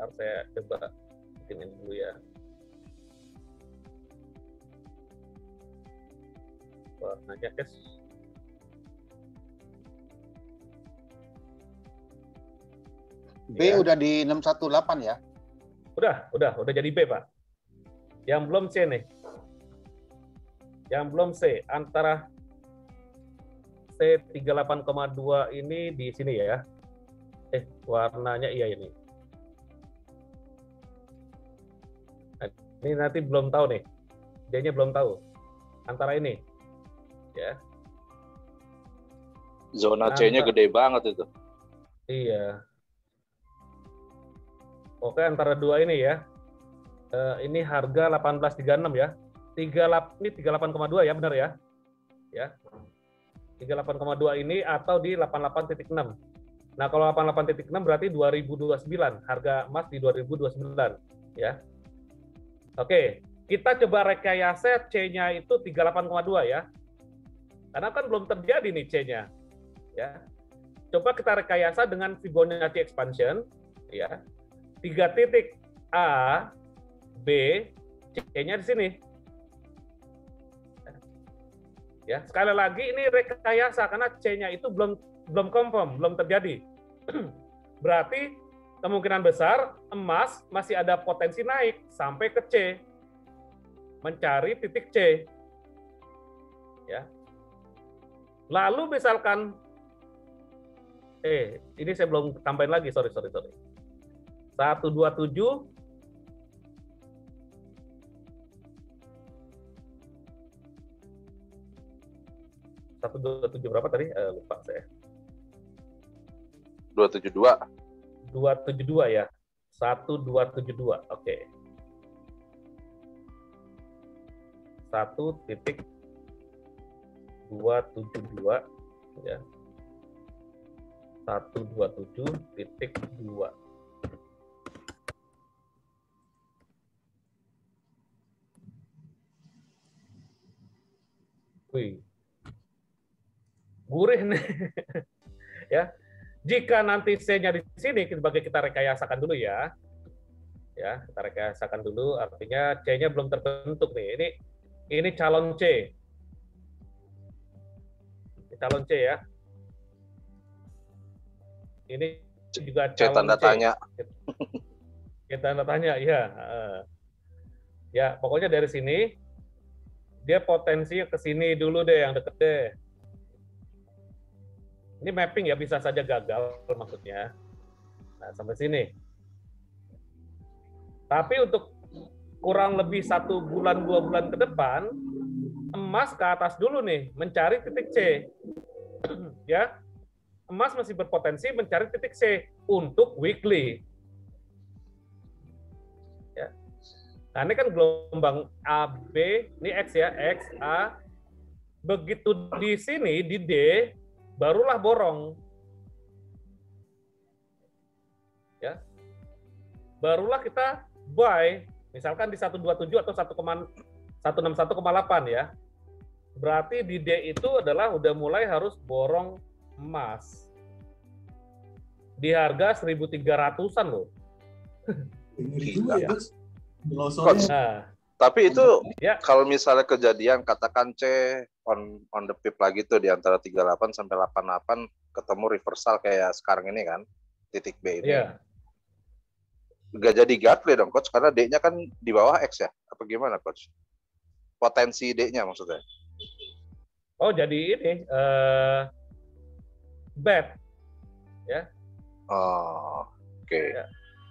bentar, saya coba bikinin dulu ya. Warnanya guys. B ya. Udah di 618 ya? Udah jadi B, Pak. Yang belum C nih. Yang belum C, antara C 38,2 ini di sini ya. Warnanya iya ini. Ini nanti belum tahu nih. D-nya belum tahu. Antara ini. Ya. Zona C-nya gede banget itu. Iya. Oke, antara dua ini ya. Ini harga 1836 ya. Ini 38,2 ya, benar ya? Ya. 38,2 ini atau di 88.6. Nah, kalau 88.6 berarti 2029, harga emas di 2029 ya. Oke, kita coba rekayasa C-nya itu 38,2 ya. Karena kan belum terjadi nih C-nya. Ya. Coba kita rekayasa dengan Fibonacci expansion ya. 3 titik A, B, C-nya di sini. Ya, sekali lagi ini rekayasa karena C-nya itu belum confirm, belum terjadi. Berarti kemungkinan besar emas masih ada potensi naik sampai ke C. Mencari titik C. Ya. Lalu misalkan ini saya belum tambahin lagi, sorry. 127 berapa tadi? Lupa saya. 272. 272 ya. 1272. Oke. 1.272 ya. 127.2. Wih. Gurih nih. Ya. Jika nanti C-nya di sini, sebagai kita rekayasakan dulu ya. Ya, kita rekayasakan dulu, artinya C-nya belum terbentuk nih. Ini calon C. Ini calon C ya. Ini juga C tanda tanya. C tanda tanya, ya. Ya, pokoknya dari sini dia potensi ke sini dulu deh, yang deket deh. Ini mapping ya, bisa saja gagal maksudnya. Nah, sampai sini. Tapi untuk kurang lebih 1 bulan, 2 bulan ke depan, emas ke atas dulu nih, mencari titik C. Ya, emas masih berpotensi mencari titik C untuk weekly. Ya. Nah, ini kan gelombang AB, ini X ya, X, A. Begitu di sini, di D, barulah borong. Ya. Barulah kita buy, misalkan di 127 atau 161,8 ya. Berarti di D itu adalah udah mulai harus borong emas. Di harga 1.300-an loh. Gila. Ya. Coach, Nah, tapi itu ya. kalau misalnya kejadian katakan C on the pip lagi tuh di antara 38 sampai 88 ketemu reversal kayak sekarang ini kan, titik B ini. Ya. Nggak jadi gatle dong coach, karena D-nya kan di bawah X ya, apa gimana coach? Potensi D-nya maksudnya? Oh, jadi ini bet ya. Oh, oke. Ya.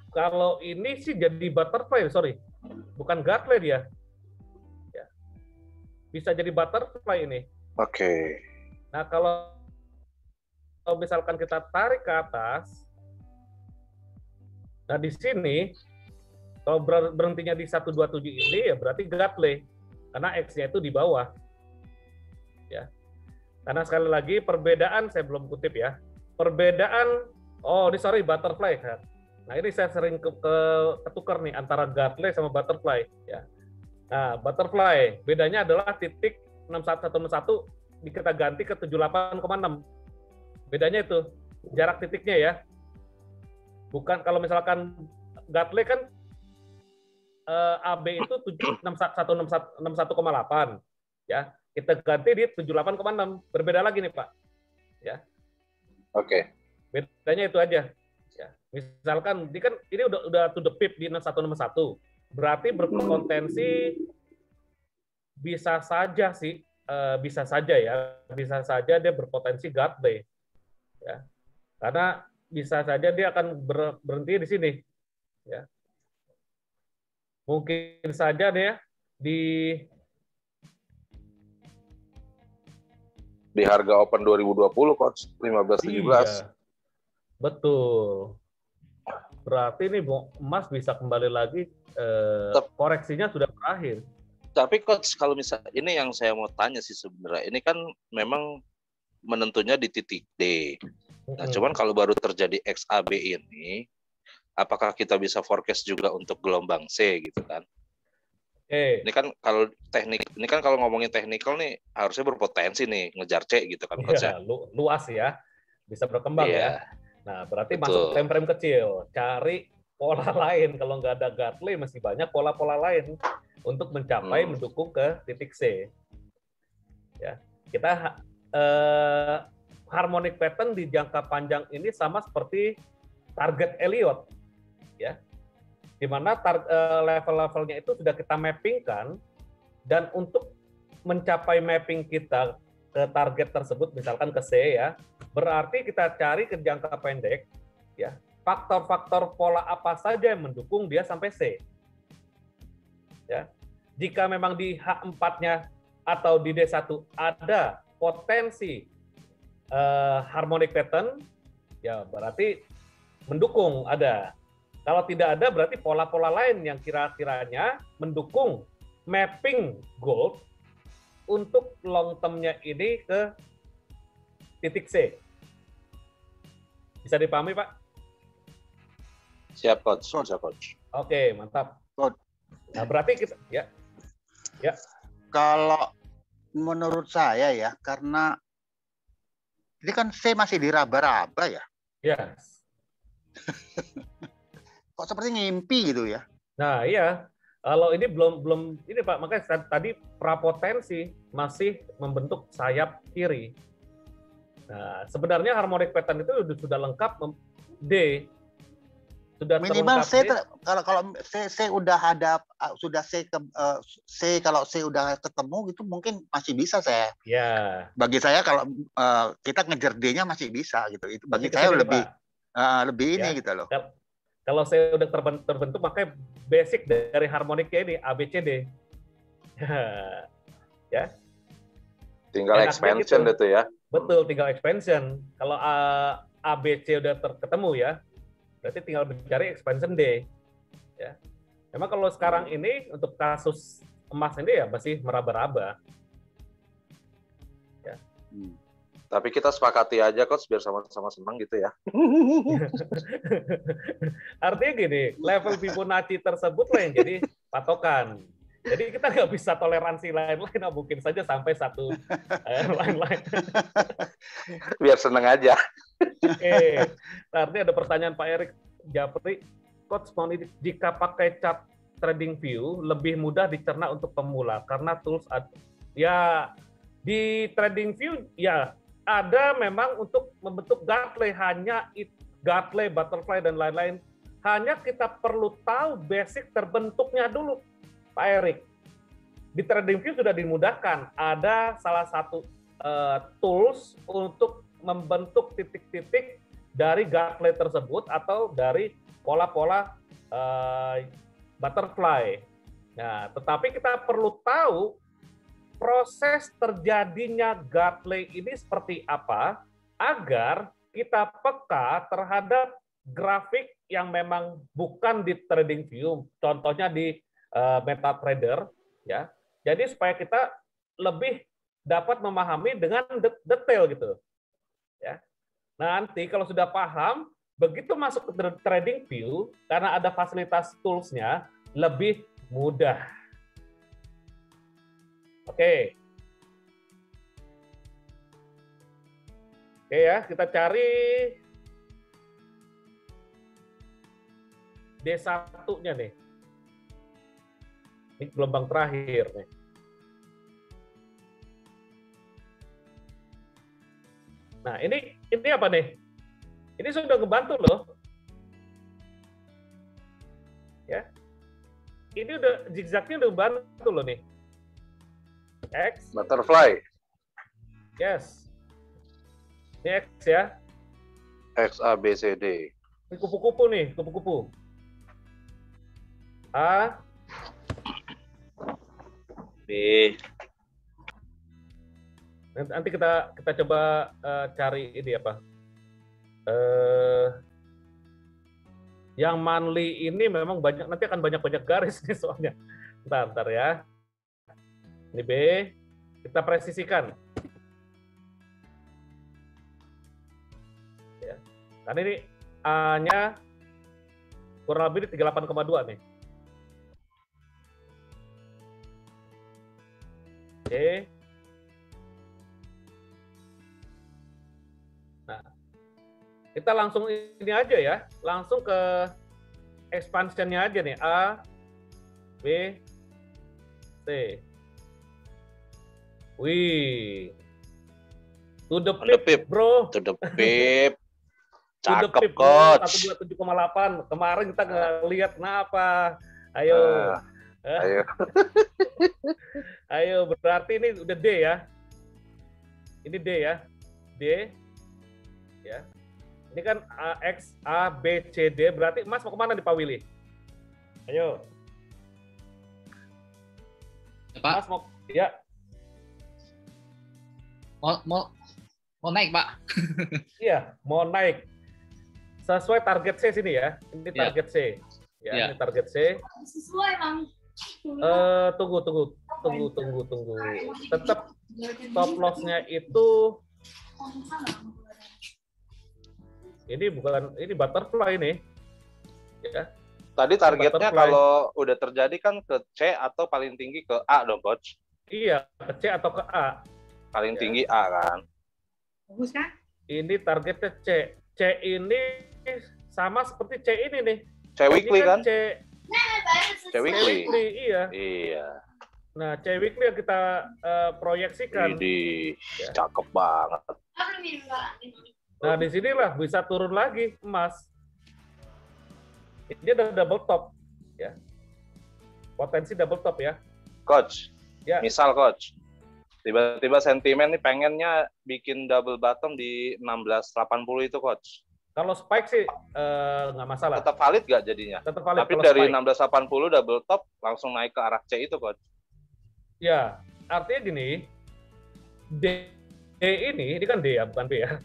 Kalau ini sih jadi butterfly, sorry, bukan gatle dia. Ya. Bisa jadi butterfly ini. Oke. Nah, kalau misalkan kita tarik ke atas, nah di sini kalau berhentinya di 127 ini ya berarti gatle karena X-nya itu di bawah. Ya. Karena sekali lagi perbedaan saya belum kutip ya. Perbedaan ini sorry butterfly kan. Nah, ini saya sering ketukar nih antara gatle sama butterfly ya. Nah, butterfly bedanya adalah titik 61161 kita ganti ke 78,6. Bedanya itu jarak titiknya ya. Bukan kalau misalkan gatle kan AB itu 61,8 ya. Kita ganti di 78,6. Berbeda lagi nih, Pak. Ya. Oke. Bedanya itu aja. Ya. Misalkan ini udah to the pip di 6161. Berarti berpotensi bisa saja sih bisa saja dia berpotensi gatle. Ya. Karena bisa saja dia akan berhenti di sini. Ya. Mungkin saja dia di harga open 2020 coach 15-17. Iya, betul. Berarti ini emas bisa kembali lagi koreksinya sudah berakhir. Tapi coach kalau misalnya ini yang saya mau tanya sih sebenarnya, ini kan memang menentunya di titik D. Nah, cuman kalau baru terjadi XAB ini, apakah kita bisa forecast juga untuk gelombang C gitu kan? Ini kan kalau kalau ngomongin technical nih harusnya berpotensi nih ngejar C gitu kan coach ya. Luas ya, bisa berkembang ya. Nah, berarti masuk frame kecil, cari pola lain. Kalau nggak ada gatle masih banyak pola-pola lain untuk mencapai mendukung ke titik C. Ya, kita harmonic pattern di jangka panjang ini sama seperti target Elliott. ya, di mana level-levelnya itu sudah kita mappingkan, dan untuk mencapai mapping kita ke target tersebut, misalkan ke C ya, berarti kita cari ke jangka pendek, ya, faktor-faktor pola apa saja yang mendukung dia sampai C. Ya, jika memang di H4-nya atau di D1 ada potensi harmonic pattern, ya berarti mendukung ada. Kalau tidak ada, berarti pola-pola lain yang kira-kiranya mendukung mapping gold untuk long term-nya ini ke titik C. Bisa dipahami, Pak? Siap, Coach. Siap, Coach. Oke, mantap. Nah, berarti kita ya. Kalau menurut saya ya, karena ini kan C masih diraba-raba ya. Yes. Kok seperti ngimpi gitu ya. Nah, iya. Kalau ini belum ini Pak, makanya tadi prapotensi masih membentuk sayap kiri. Nah, sebenarnya harmonic pattern itu sudah lengkap D. Sudah minimal C D. kalau C udah ada, sudah C kalau C udah ketemu gitu mungkin masih bisa saya. Ya. Bagi saya kalau kita ngejar D-nya masih bisa gitu. Itu bagi Masih saya kesini, lebih ini ya, gitu loh. Kalau saya udah terbentuk, makanya basic dari harmoniknya ini ABCD. Ya. Tinggal expansion gitu ya. Betul, tinggal expansion. Kalau ABC udah ketemu ya, berarti tinggal mencari expansion D. Ya. Memang kalau sekarang ini untuk kasus emas ini ya masih meraba-raba. Ya. Tapi kita sepakati aja, Coach, biar sama-sama senang gitu ya. Artinya gini, level Fibonacci tersebut lah yang jadi patokan. Jadi kita nggak bisa toleransi lain-lain, mungkin saja sampai satu lain-lain. Biar seneng aja. Oke, artinya ada pertanyaan Pak Erik Japri, Coach, jika pakai chart trading view lebih mudah dicerna untuk pemula karena tools ya di trading view ya ada memang untuk membentuk Gartley, hanya Gartley, butterfly dan lain-lain. Hanya kita perlu tahu basic terbentuknya dulu, Pak Erik. Di TradingView sudah dimudahkan. Ada salah satu tools untuk membentuk titik-titik dari Gartley tersebut atau dari pola-pola butterfly. Nah, tetapi kita perlu tahu proses terjadinya Gartley ini seperti apa agar kita peka terhadap grafik yang memang bukan di TradingView, contohnya di MetaTrader, ya. Jadi supaya kita lebih dapat memahami dengan detail gitu, ya. Nanti kalau sudah paham, begitu masuk ke TradingView karena ada fasilitas tools-nya lebih mudah. Oke. Oke ya, kita cari D1-nya nih. Ini gelombang terakhir nih. Nah, ini apa nih? Ini sudah ngebantu loh. Ya. Ini udah zigzagnya udah bantu loh nih. X. Butterfly. Yes. Ini X ya. X, A, B, C, D. Ini kupu-kupu nih, kupu-kupu. A. B. Nanti kita coba cari ini apa. Yang monthly ini memang banyak, nanti akan banyak garis nih soalnya. Bentar ya. Ini B, kita presisikan. Ya. Karena ini A-nya kurang lebih di 38,2 nih. Oke. Nah, kita langsung ini aja ya, langsung ke expansion-nya aja nih, A, B, C. Wih, to the pip, bro. To the pip. Cakep, Coach. 127,8. Kemarin kita nggak lihat kenapa. Ayo. Ayo. Ayo, berarti ini udah D ya. Ini D ya. D. Ya. Ini kan X, A, B, C, D. Berarti emas mau kemana nih Pak Willy? Ayo. Pak. Mas mau, ya. Mau naik, Pak. Iya, mau naik. Sesuai target C sini ya. Ini target C. Ya, ini target C. Sesuai, Bang. Tunggu. Tetap stop loss-nya itu ini butterfly ini. Ya. Tadi targetnya Butterfly. kalau udah terjadi kan ke C atau paling tinggi ke A dong, Coach. Iya, ke C atau ke A. Paling Ya. tinggi A kan. Bagus kan? Ini targetnya C. C ini sama seperti C ini nih. C weekly Ini kan? C C weekly. iya. Iya. Nah, C weekly yang kita proyeksikan. Widih, Ya. cakep banget. Nah, di sinilah bisa turun lagi emas. Dia ada double top, ya. Potensi double top ya. Coach, Ya. misal Coach, tiba-tiba sentimen nih pengennya bikin double bottom di 1680 itu Coach. Kalau spike sih nggak masalah. Tetap valid nggak jadinya? Tetap valid Tapi kalau dari spike. 1680 double top langsung naik ke arah C itu Coach. Ya, artinya gini, D ini kan D ya, bukan B ya.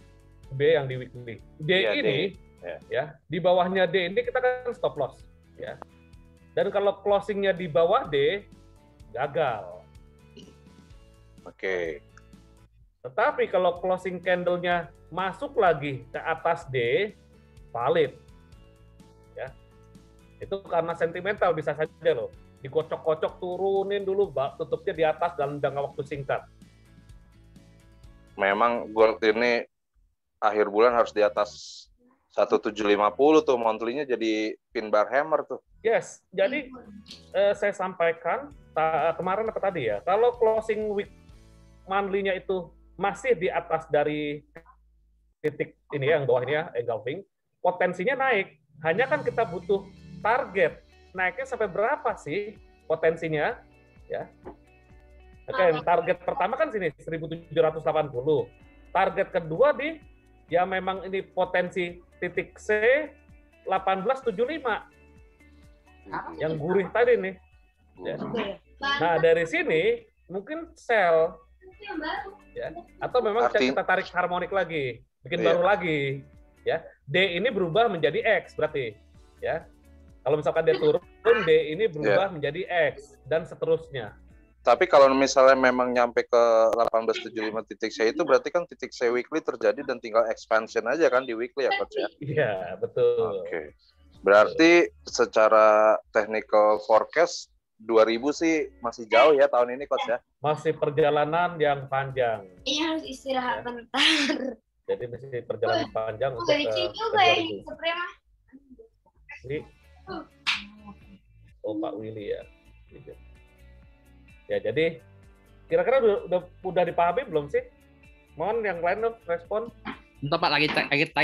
B yang di weekly. D Iya, D. ini, ya, di bawahnya D ini kita kan stop loss, ya. Dan kalau closingnya di bawah D, gagal. Oke. Tetapi kalau closing candle-nya masuk lagi ke atas D, valid. Ya. Itu karena sentimental bisa saja loh. Dikocok-kocok, turunin dulu, tutupnya di atas dalam jangka waktu singkat. Memang gold ini akhir bulan harus di atas 1750 tuh, monthly-nya jadi pin bar hammer tuh. Yes, jadi saya sampaikan kemarin apa tadi ya, kalau closing week monthly-nya itu masih di atas dari titik ini ya, yang bawah ini ya, engulfing, potensinya naik. Hanya kan kita butuh target. Naiknya sampai berapa sih potensinya? Ya. Oke, target pertama kan sini 1780. Target kedua di ya memang ini potensi titik C 1875. Yang gurih tadi nih. Ya. Nah, dari sini mungkin sell ya, atau memang kita tarik harmonik lagi, bikin baru lagi ya. D ini berubah menjadi X berarti ya. Kalau misalkan dia turun, D ini berubah menjadi X dan seterusnya. Tapi kalau misalnya memang nyampe ke 1875 titik C itu berarti kan titik C weekly terjadi dan tinggal expansion aja kan di weekly ya Coach ya? Iya, betul. Oke. Berarti secara technical forecast 2000 sih masih jauh ya tahun ini Coach ya? Masih perjalanan yang panjang. Ini harus istirahat bentar. Jadi masih perjalanan panjang untuk Dari juga ya, Suprema. Ini Pak Willy ya. Ya, jadi kira-kira udah dipahami belum sih? Mohon yang lain dong respon. Entah Pak, lagi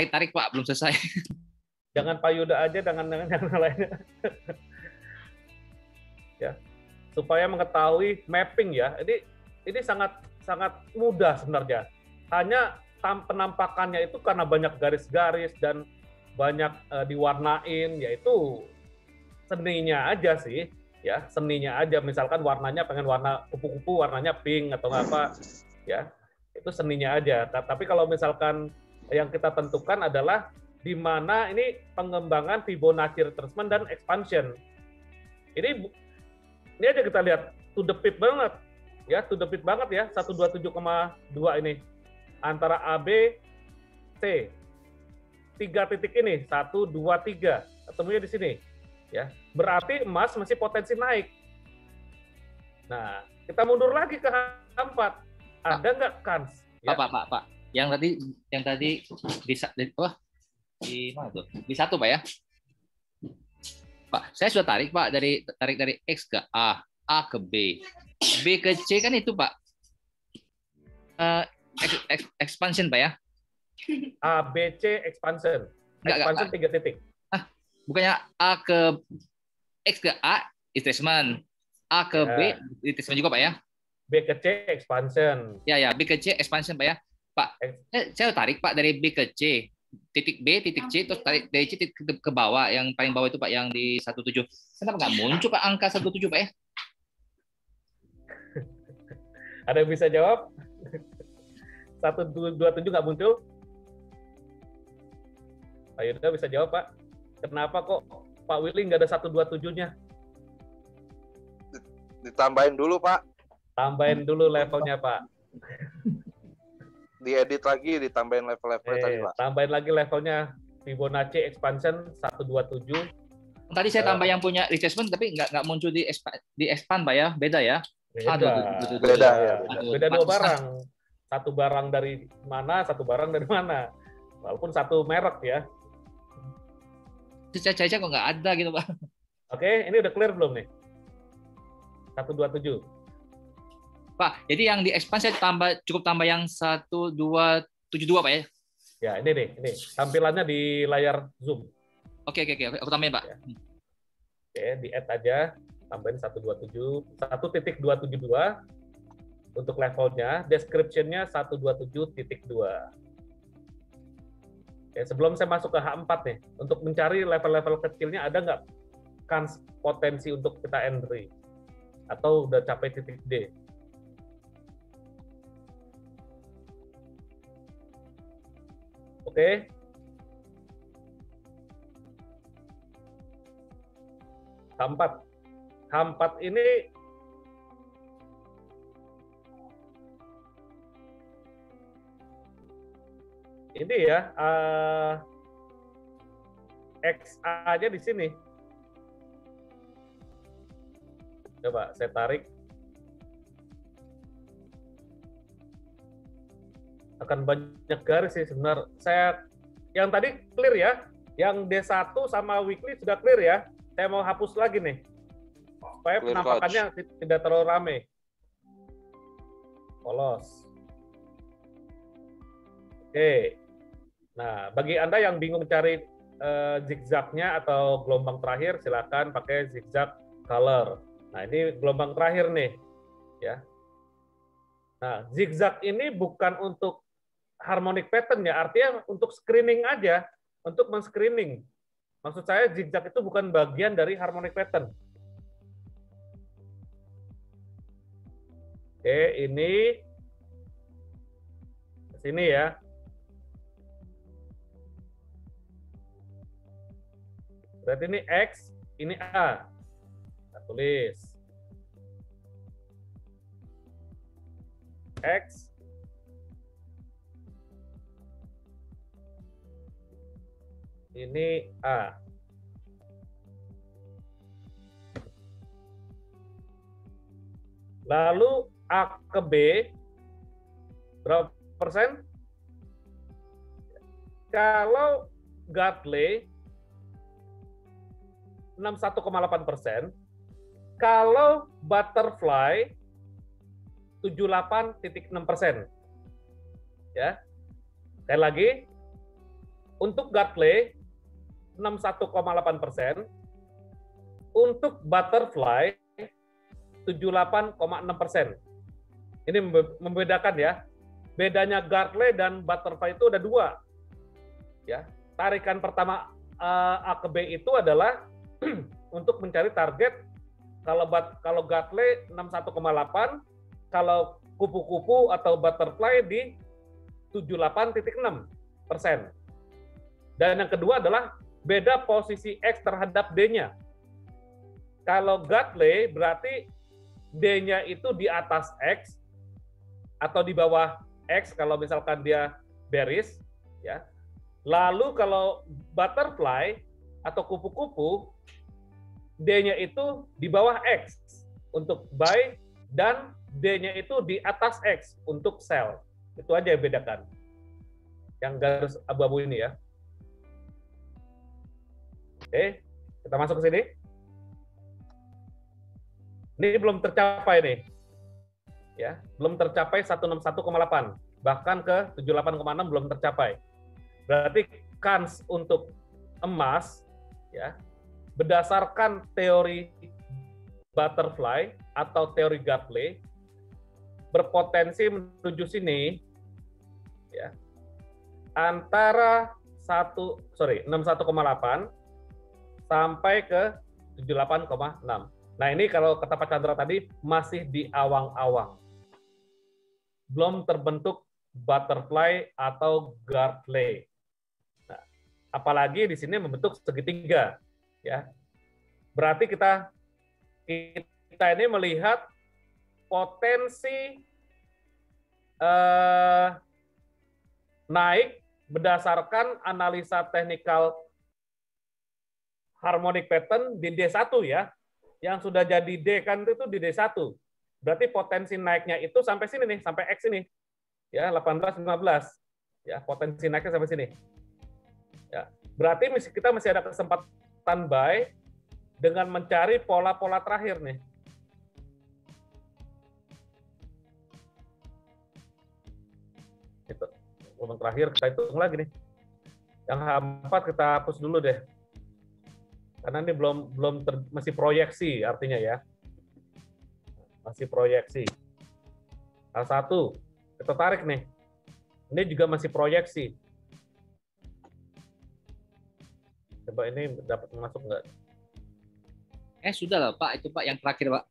tarik Pak, belum selesai. Jangan Pak Yuda aja, jangan yang lainnya. Ya, supaya mengetahui mapping ya. Ini sangat mudah sebenarnya. Hanya penampakannya itu karena banyak garis-garis dan banyak diwarnain, yaitu seninya aja sih. Ya, seninya aja, misalkan warnanya pengen warna kupu-kupu, warnanya pink atau apa, ya itu seninya aja. Tapi kalau misalkan yang kita tentukan adalah di mana ini pengembangan Fibonacci retracement dan expansion. Ini aja kita lihat to the pip banget, ya to the pip banget ya, 127,2 ini antara A, B, C, 3 titik ini 1, 2, 3 ketemunya di sini. Ya, berarti emas masih potensi naik. Nah, kita mundur lagi ke H4. Ada nggak kans? Ya. Pak. Yang tadi di mana tuh? Di 1 Pak ya? Pak, saya sudah tarik Pak dari X ke A, A ke B, B ke C kan itu Pak. Expansion Pak ya? A, B, C expansion. Expansion 3 titik. Bukannya A ke X ke A retracement, A ke B retracement juga Pak ya? B ke C expansion. Ya, B ke C expansion Pak ya. Pak, saya tarik Pak dari B ke C, titik B, titik C, terus tarik dari C ke bawah, yang paling bawah itu Pak, yang di 17. Kenapa nggak muncul Pak angka 17 Pak ya? Ada yang bisa jawab? 127 nggak muncul? Pak Yuda bisa jawab Pak? Kenapa kok Pak Willy nggak ada 127-nya? Ditambahin dulu Pak. Tambahin dulu levelnya Pak. Diedit lagi, ditambahin level-levelnya tadi Pak. Tambahin lagi levelnya Fibonacci expansion 127. Tadi saya tambah yang punya retracement tapi nggak muncul di expand Pak ya, beda ya? Beda dua barang. Satu barang dari mana, satu barang dari mana. Walaupun satu merek ya. Saya kok nggak ada gitu Pak. Oke, ini udah clear belum nih? 127. Pak, jadi yang di expand saya cukup tambah yang 1272 Pak ya? Ya, ini tampilannya di layar Zoom. Oke, aku tambahin Pak. Ya. Oke, di add aja, tambahin 127, 1.272 untuk levelnya, description-nya 127.2. Oke, sebelum saya masuk ke H4 nih, untuk mencari level-level kecilnya ada nggak kans potensi untuk kita entry? Atau udah capai titik D? Oke. H4 ini ya, XA-nya di sini. Coba saya tarik. Akan banyak garis sih sebenarnya. Yang tadi clear ya. Yang D1 sama weekly sudah clear ya. Saya mau hapus lagi nih. Supaya Clear, penampakannya tidak terlalu rame. Polos. Oke. Nah, bagi Anda yang bingung cari zigzagnya atau gelombang terakhir, silakan pakai zigzag color. Nah, ini gelombang terakhir nih, ya. Nah, zigzag ini bukan untuk harmonic pattern ya, artinya untuk screening aja, untuk men-screening. Maksud saya zigzag itu bukan bagian dari harmonic pattern. Oke, ini sini ya. Berarti ini X, ini A. Kita tulis. X. Ini A. Lalu A ke B, berapa persen? Kalau Gartley 61,8%, kalau butterfly 78,6%. Ya. Sekali lagi, untuk Gartley 61,8%, untuk butterfly 78,6%. Ini membedakan ya. Bedanya Gartley dan butterfly itu ada dua. Ya, tarikan pertama A ke B itu adalah untuk mencari target. Kalau Gartley 61,8, kalau kupu-kupu atau butterfly di 78,6%. Dan yang kedua adalah beda posisi X terhadap D-nya. Kalau Gartley berarti D-nya itu di atas X atau di bawah X kalau misalkan dia bearish, ya. Lalu kalau butterfly atau kupu-kupu, D-nya itu di bawah X untuk buy dan D-nya itu di atas X untuk sell. Itu aja yang bedakan. Yang garis abu-abu ini ya. Oke, kita masuk ke sini. Ini belum tercapai nih. Ya, belum tercapai 161,8. Bahkan ke 78,6 belum tercapai. Berarti kans untuk emas ya berdasarkan teori butterfly atau teori Gartley berpotensi menuju sini ya antara 61,8 sampai ke 78,6. Nah, ini kalau kata Pak Chandra tadi masih di awang-awang. Belum terbentuk butterfly atau Gartley. Nah, apalagi di sini membentuk segitiga ya. Berarti kita ini melihat potensi naik berdasarkan analisa teknikal harmonic pattern di D1 ya. Yang sudah jadi D kan itu di D1. Berarti potensi naiknya itu sampai sini nih, sampai X ini. Ya, 18 15. Ya, potensi naiknya sampai sini. Ya. Berarti kita masih ada kesempatan buy dengan mencari pola-pola terakhir nih. Itu. Pola terakhir kita hitung lagi nih. Yang H4 kita hapus dulu deh. Karena ini masih proyeksi artinya ya. Masih proyeksi. H1 kita tarik nih. Ini juga masih proyeksi. Coba ini dapat masuk nggak? Sudah lah Pak, itu Pak yang terakhir Pak.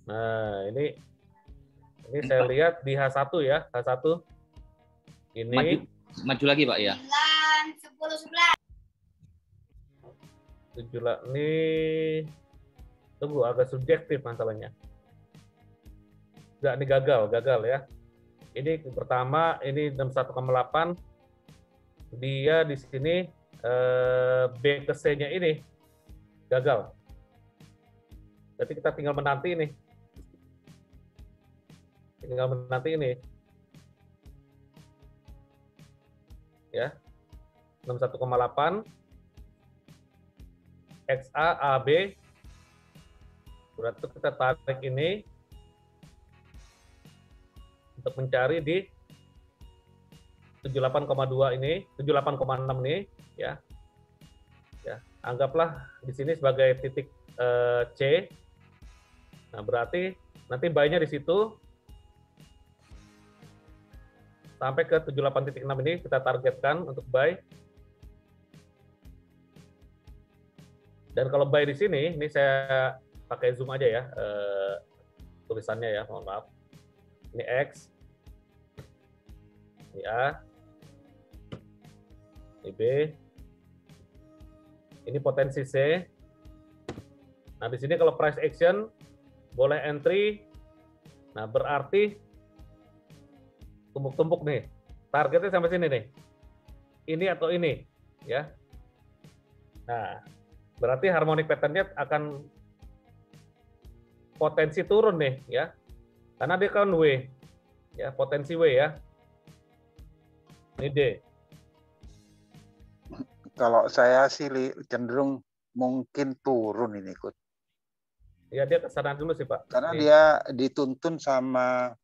Nah, ini saya lihat di H1 ya, H1. Ini maju lagi Pak ya. 9, 10, 11. 7 ini tunggu agak subjektif masalahnya. Enggak, ini gagal ya. Ini pertama ini 61,8 dia di sini B ke C-nya ini gagal. Jadi kita tinggal menanti ini. Tinggal menanti ini. Ya. 61,8 XA AB berarti kita tarik ini untuk mencari di 78,2 ini, 78,6 ini ya. Ya, anggaplah di sini sebagai titik C. Nah, berarti nanti buy-nya di situ sampai ke 78,6 ini kita targetkan untuk buy. Dan kalau buy di sini, ini saya pakai zoom aja ya tulisannya ya, mohon maaf. Ini X, ini A, ini B, ini potensi C. Nah di sini kalau price action boleh entry, nah berarti tumpuk-tumpuk nih, targetnya sampai sini nih, ini atau ini, ya. Nah berarti harmonic pattern-nya akan potensi turun nih ya. Karena dia kan W. Ya, potensi W ya. Ini D. Kalau saya sih cenderung mungkin turun ini, Kut. Ya, dia kesana dulu sih, Pak. Karena ini. Dia dituntun sama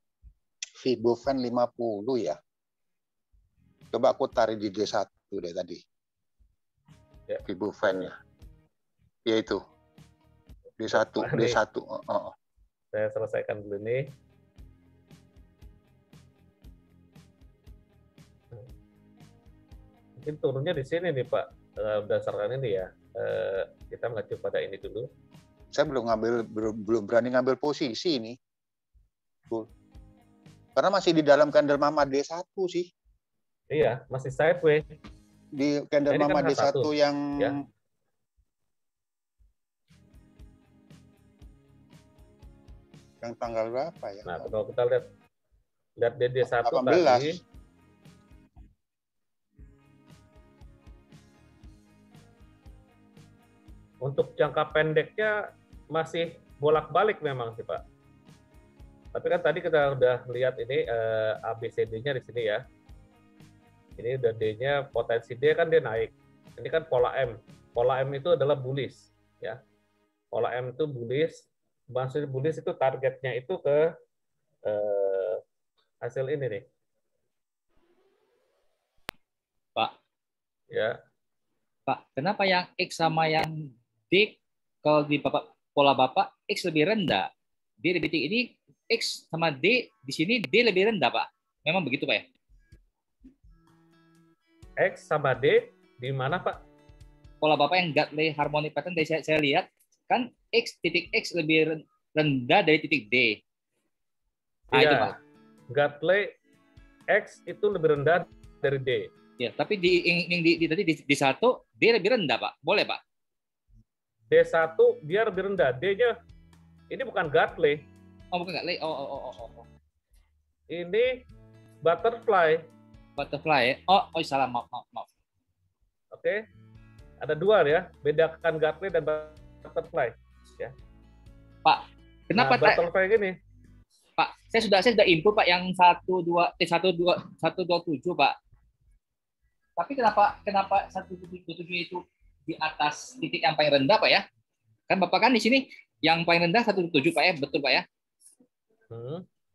Fibofan 50 ya. Coba aku tarik di D1 deh tadi. Ya. Fibofan ya. Ya itu. D1, D1. Saya selesaikan dulu nih. Mungkin turunnya di sini nih Pak, berdasarkan ini ya. Kita mengacu pada ini dulu. Saya belum berani ngambil posisi ini. Karena masih di dalam candle mama D1 sih. Iya, masih sideways. Di candle mama kan D1 yang ya. Yang tanggal berapa ya? Nah, kalau kita lihat DD1 tadi. Untuk jangka pendeknya masih bolak-balik memang sih Pak. Tapi kan tadi kita udah lihat ini ABCD-nya di sini ya. Ini udah D-nya, potensi D kan dia naik. Ini kan pola M. Pola M itu adalah bullish ya. Pola M itu bullish. Maksud bullish itu targetnya itu ke hasil ini nih. Pak, Ya. Pak, kenapa yang X sama yang D kalau di pola Bapak X lebih rendah? D lebih tinggi. Ini X sama D di sini D lebih rendah, Pak. Memang begitu, Pak ya? X sama D di mana, Pak? Pola Bapak yang Gartley harmonic pattern dari saya lihat kan titik X lebih rendah dari titik D. Nah, Iya. itu, Pak. Gartley X itu lebih rendah dari D. Ya, tapi tadi di satu D lebih rendah, Pak. Boleh, Pak? D1 dia lebih rendah. D-nya ini bukan Gartley. Oh, bukan Gartley. Oh. Ini butterfly. Butterfly. Oh, salah. Maaf. Oke. Ada dua ya. Bedakan Gartley dan butterfly. Ya. Pak, kenapa butterfly gini? Pak, saya sudah input Pak yang 127 Pak. Tapi kenapa 127 itu di atas titik yang paling rendah Pak ya? Kan Bapak kan di sini yang paling rendah 127 Pak ya, betul Pak ya?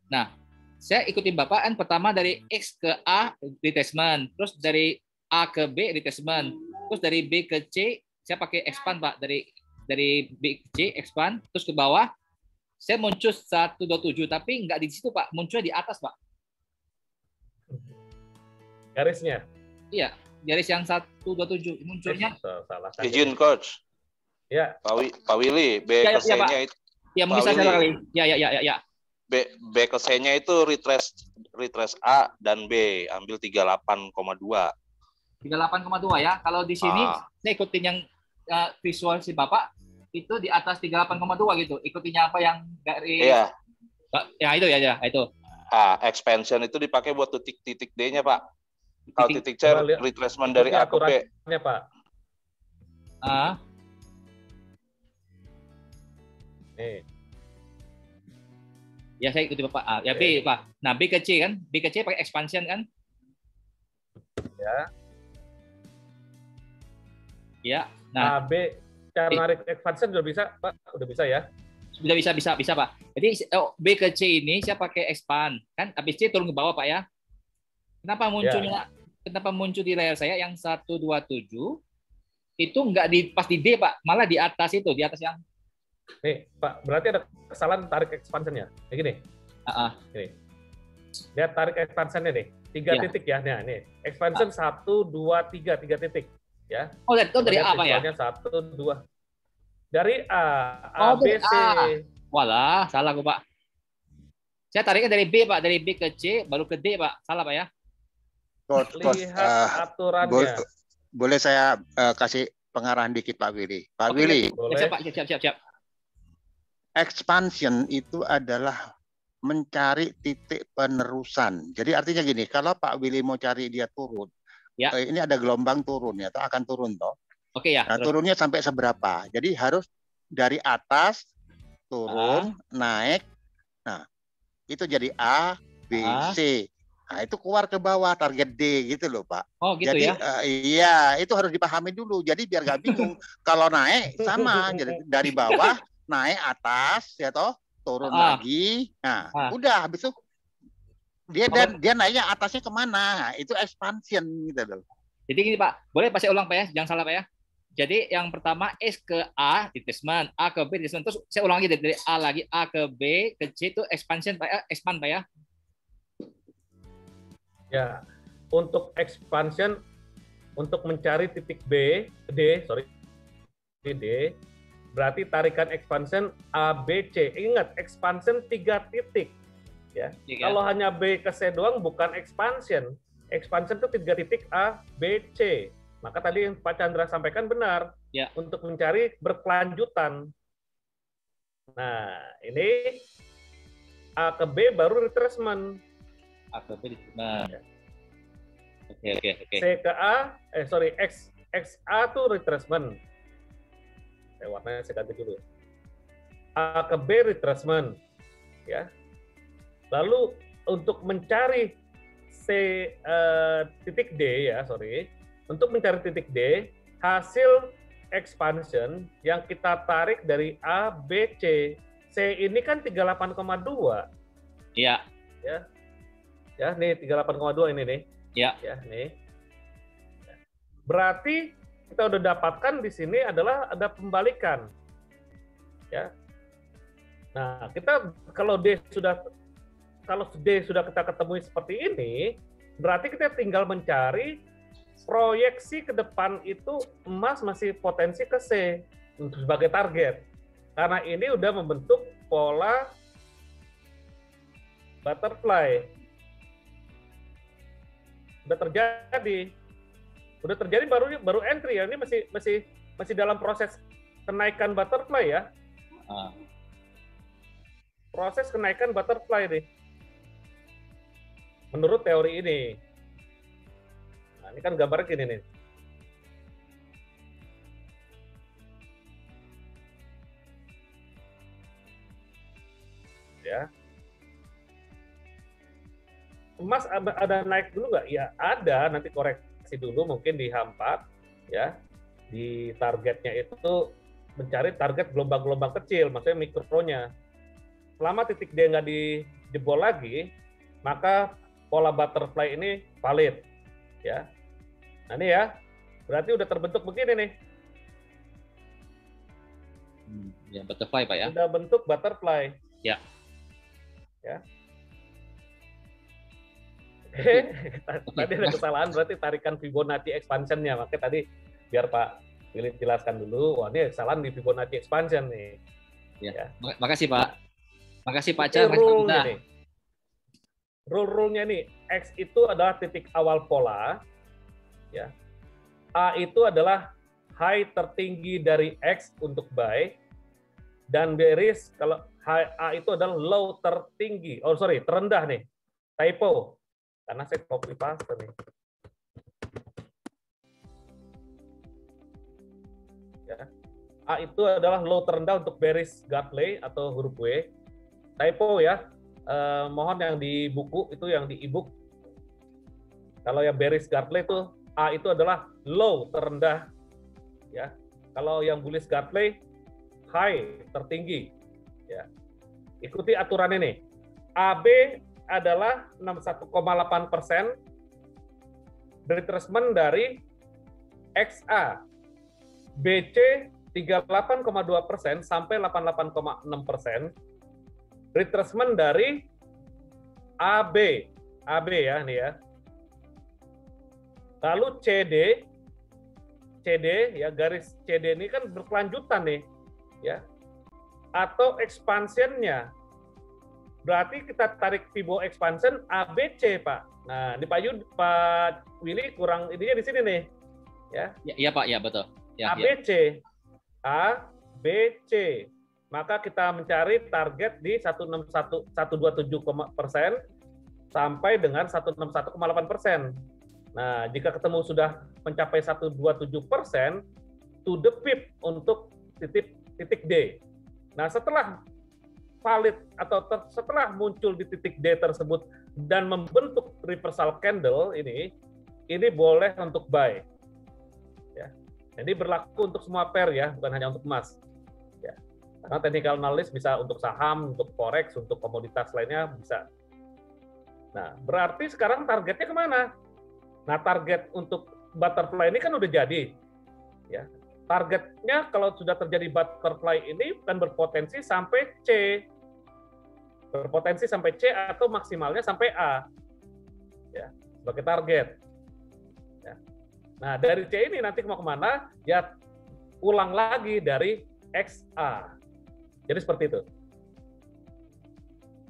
Nah, saya ikutin Bapak kan pertama dari X ke A retracement, terus dari A ke B retracement, terus dari B ke C saya pakai expand Pak, dari B ke C expand, terus ke bawah saya muncul 127 tapi nggak di situ Pak, munculnya di atas Pak. Garisnya? Iya, garis yang 127 munculnya. Salah. Izin coach. Ya. Pak Willy, B ke C-nya itu. Ya, mungkin saya salah kali. Ya. B ke C-nya itu retrace A dan B, ambil 38,2. 38,2 ya. Kalau di sini saya ikutin yang visual si Bapak itu di atas 38,2 gitu. Ikutinnya apa yang garis? Iya. Ya itu ya itu. Expansion itu dipakai buat titik D-nya, Pak. Kalau titik C retracement dari A ke B. Pak. Nih. Ya saya ikuti Bapak. Ya B, Pak. Nah, B ke C kan? B ke C pakai expansion kan? Ya. Ya. Nah, B cara narik expansion udah bisa, Pak? Udah bisa ya? Sudah bisa Pak. Jadi B ke C ini saya pakai expand kan? Habis C turun ke bawah Pak ya. Kenapa muncul di layar saya yang 127 itu nggak pas di D Pak, malah di atas itu, di atas yang nih Pak, berarti ada kesalahan tarik expansionnya. Kayak gini. Gini. Lihat tarik expansionnya nih. 3 titik ya. Nah, nih. Expansion 1, 2, 3 titik. Ya. Oh, dari A Pak ya? 1, 2. Dari A, B, C. Walah, salah Pak. Saya tariknya dari B Pak, dari B ke C baru ke D Pak. Salah Pak ya? Lihat aturannya. Boleh saya kasih pengarahan dikit Pak Willy. Pak Willy. Siap. Expansion itu adalah mencari titik penerusan. Jadi artinya gini, kalau Pak Willy mau cari dia turun, ini ada gelombang turun ya, atau akan turun toh. Oke ya. Nah, turunnya sampai seberapa? Jadi harus dari atas turun, naik. Nah, itu jadi A, B, C. Nah, itu keluar ke bawah target D gitu loh Pak. Oh gitu. Jadi, ya? Iya, itu harus dipahami dulu. Jadi biar nggak bingung. Kalau naik sama, jadi dari bawah naik atas ya toh, turun lagi. Nah, udah habis itu dia naiknya atasnya kemana? Nah, itu expansion gitu loh. Jadi gini Pak, boleh Pak saya ulang Pak ya, jangan salah Pak ya. Jadi yang pertama S ke A retracement, A ke B retracement, terus saya ulangi dari A lagi A ke B ke C itu expansion Pak ya, expand Pak ya. Ya, untuk expansion, untuk mencari titik D, berarti tarikan expansion A, B, C. Ingat, expansion 3 titik. Ya. Kalau hanya B ke C doang, bukan expansion. Expansion itu 3 titik A, B, C. Maka tadi yang Pak Chandra sampaikan benar, untuk mencari berkelanjutan. Nah, ini A ke B baru retracement. Oke. C ke A, XA tuh retracement. Warnanya saya ganti dulu. A ke B retracement, ya. Lalu untuk mencari titik D ya, untuk mencari titik D, hasil expansion yang kita tarik dari A, B, C. C ini kan 38,2. Iya. Ya, nih 38,2 ini nih. Ya. Ya, nih. Berarti kita udah dapatkan di sini adalah ada pembalikan. Ya. Nah, kita kalau D sudah kita ketemui seperti ini, berarti kita tinggal mencari proyeksi ke depan itu emas masih potensi ke C untuk sebagai target. Karena ini udah membentuk pola butterfly. Udah terjadi baru entry ya. Ini masih dalam proses kenaikan butterfly ya. Proses kenaikan butterfly nih. Menurut teori ini. Nah, ini kan gambarnya gini nih. Ya. Emas ada naik dulu nggak? Ya ada, nanti koreksi dulu mungkin di H4 ya. Di targetnya itu mencari target gelombang-gelombang kecil, maksudnya mikronya. Selama titik D nggak dijebol lagi, maka pola butterfly ini valid ya. Nah ini ya, berarti udah terbentuk begini nih. Ya, butterfly Pak ya. Udah bentuk butterfly. Ya. Ya. Tadi ada kesalahan, berarti tarikan Fibonacci expansion-nya. Makanya tadi biar Pak Willy jelaskan dulu. Wah, ini kesalahan di Fibonacci expansion nih. Ya. Makasih Pak. Makasih Pak Car. Rule-nya nih, X itu adalah titik awal pola. Ya. A itu adalah high tertinggi dari X untuk buy. Dan bearish kalau A itu adalah low tertinggi. Oh sorry, terendah nih. Typo. Karena saya copy paste nih. Ya. A itu adalah low terendah untuk bearish Gartley atau huruf W. Typo ya. Mohon yang di buku itu yang di e-book. Kalau yang bearish Gartley itu A itu adalah low terendah. Ya. Kalau yang bullish Gartley high tertinggi. Ya. Ikuti aturan ini. AB adalah 61,8% retracement dari XA. BC 38,2% sampai 88,6% retracement dari AB. AB ya nih ya. Lalu CD ya, garis CD ini kan berkelanjutan nih ya. Atau expansion-nya. Berarti kita tarik Fibo expansion ABC, Pak. Nah, di Pak Willy kurang ininya di sini nih. Ya. Iya, Pak. Ya, betul. Ya, ABC. Ya. ABC. Maka kita mencari target di 127% sampai dengan 161,8%. Nah, jika ketemu sudah mencapai 127%, to the pip untuk titik D. Nah, setelah valid atau setelah muncul di titik D tersebut dan membentuk reversal candle ini boleh untuk buy. Ya. Jadi berlaku untuk semua pair ya, bukan hanya untuk emas. Ya. Karena technical analysis bisa untuk saham, untuk forex, untuk komoditas lainnya bisa. Nah, berarti sekarang targetnya kemana? Nah, target untuk butterfly ini kan udah jadi. Ya. Targetnya kalau sudah terjadi butterfly ini kan berpotensi sampai C. Berpotensi sampai C atau maksimalnya sampai A. Ya, sebagai target. Ya. Nah, dari C ini nanti mau kemana? Ya, ulang lagi dari XA. Jadi seperti itu.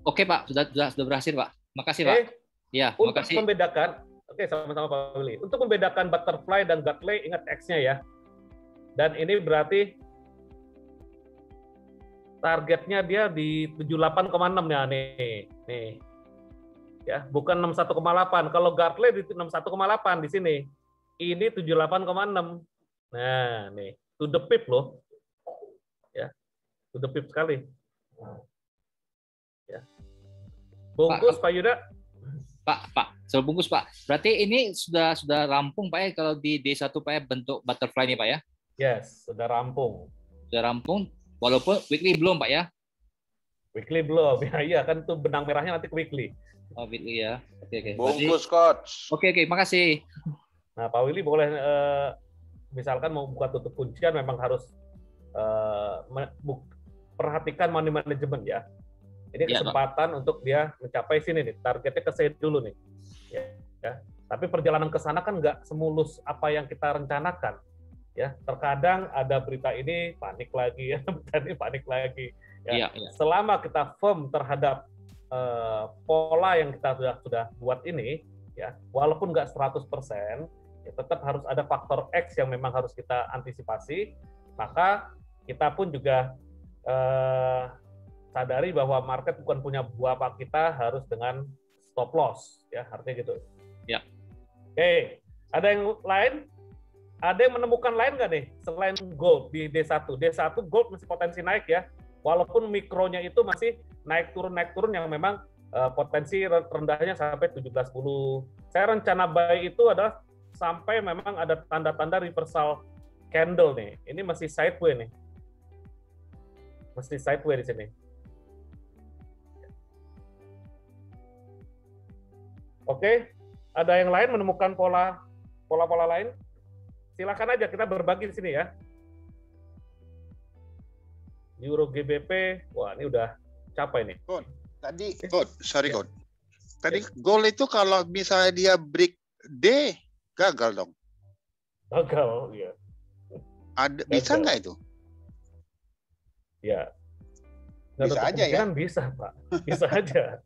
Oke, Pak. Sudah berhasil, Pak. Makasih, Pak. Ya, untuk makasih. membedakan, oke, sama-sama Pak Willy. Untuk membedakan butterfly dan Gartley, ingat X-nya ya. Dan ini berarti targetnya dia di 78,6 ya nih. Ya, bukan 61,8. Kalau Gartley di 61,8 di sini. Ini 78,6. Nah, nih, to the pip loh. Ya. To the pip sekali. Ya. Bungkus Pak Yuda. Pak, sebungkus Pak. Berarti ini sudah rampung Pak ya kalau di D1 Pak ya bentuk butterfly ini Pak ya? Yes, sudah rampung. Sudah rampung. Walaupun weekly belum, Pak ya? Weekly belum, ya iya kan tuh benang merahnya nanti ke weekly. Oh, weekly ya. Oke. Bungkus, Coach. Oke, makasih. Nah, Pak Willy boleh misalkan mau buka tutup kuncian memang harus perhatikan money management ya. Ini kesempatan untuk dia mencapai sini nih, targetnya ke sini dulu nih. Ya. Tapi perjalanan ke sana kan nggak semulus apa yang kita rencanakan. Ya, terkadang ada berita ini panik lagi ya, berita ini panik lagi. Ya. Selama kita firm terhadap pola yang kita sudah buat ini, ya, walaupun nggak 100%, ya tetap harus ada faktor X yang memang harus kita antisipasi. Maka kita pun juga sadari bahwa market bukan punya buah, kita harus dengan stop loss, ya, artinya gitu. Ya. Oke, ada yang lain? Ada yang menemukan lain nggak nih selain gold di D1? D1 gold masih potensi naik ya, walaupun mikronya itu masih naik turun yang memang potensi rendahnya sampai 17.10. Saya rencana buy itu adalah sampai memang ada tanda-tanda reversal candle nih. Ini masih sideways nih. Masih sideways di sini. Oke, ada yang lain menemukan pola-pola lain? Silakan aja kita berbagi di sini ya. Euro GBP, wah ini udah capai nih. Tadi gold itu kalau misalnya dia break D, gagal dong. Gagal, ya. Bisa nggak itu? Ya. Bisa aja ya? Bisa, Pak. Bisa aja.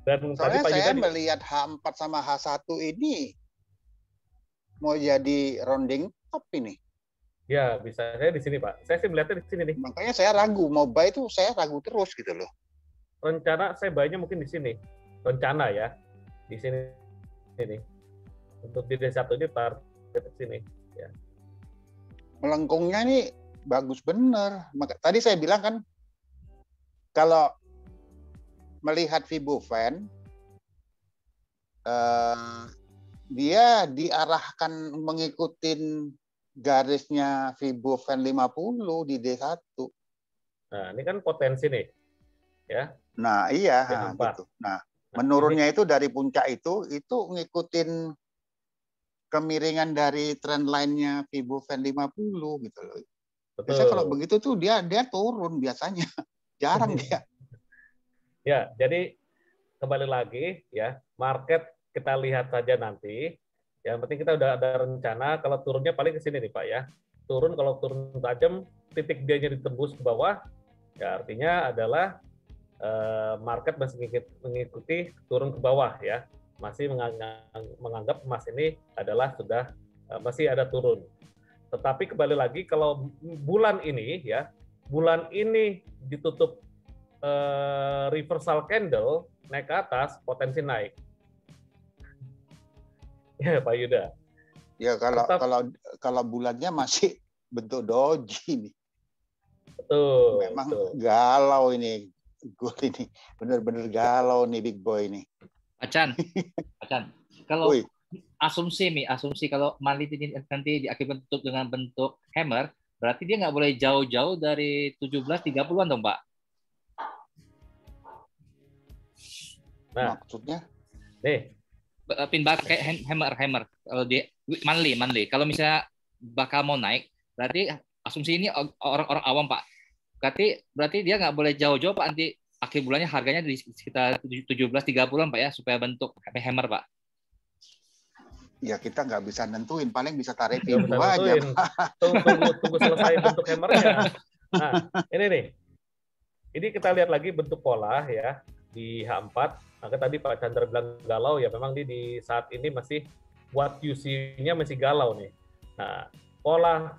Dan soalnya tadi saya melihat H4 sama H1 ini mau jadi rounding up ini. Ya, bisa. Saya di sini, Pak. Saya sih melihatnya di sini nih. Makanya saya ragu. Mau buy itu saya ragu terus gitu loh. Rencana saya buy-nya mungkin di sini. Rencana ya. Di sini. Ini. Untuk di D1 ini target di sini. Ya. Melengkungnya ini bagus bener. Tadi saya bilang kan, kalau melihat Fibofan, dia diarahkan mengikuti garisnya Fibofan 50 di D1. Nah, ini kan potensi nih. Ya. Nah, iya, gitu. Nah, menurunnya itu dari puncak itu ngikutin kemiringan dari trend line-nya Fibofan 50 gitu loh. Biasanya kalau begitu tuh dia turun biasanya. Jarang dia. Ya, jadi kembali lagi ya, market kita lihat saja nanti. Yang penting kita udah ada rencana kalau turunnya paling ke sini nih Pak ya. Turun, kalau turun tajam, titik D-nya ditembus ke bawah, ya artinya adalah market masih mengikuti turun ke bawah ya. Masih menganggap emas ini adalah sudah masih ada turun. Tetapi kembali lagi kalau bulan ini ya, bulan ini ditutup reversal candle naik ke atas, potensi naik. Ya Pak Yuda. Ya kalau bulannya masih bentuk doji nih. Betul. Memang betul. Galau ini. Gue ini bener-bener galau nih big boy ini. Acan. Kalau asumsi kalau Mali nanti diakibatkan dengan bentuk hammer, berarti dia nggak boleh jauh-jauh dari 17.30-an dong, Pak. Nah, maksudnya? Nih, pin kayak hammer. Kalau di Manli. Kalau misalnya bakal mau naik, berarti asumsi ini orang-orang awam, Pak. Berarti dia nggak boleh jauh-jauh, Pak. Nanti akhir bulannya harganya di sekitar 17.30-an, Pak ya, supaya bentuk hammer, Pak. Ya kita nggak bisa nentuin, paling bisa tarik pintu aja. Tunggu selesai bentuk hammernya. Nah, ini nih. Ini kita lihat lagi bentuk pola ya di H4. Maka tadi Pak Chandra bilang galau, ya memang di saat ini masih what you see-nya masih galau nih. Nah, pola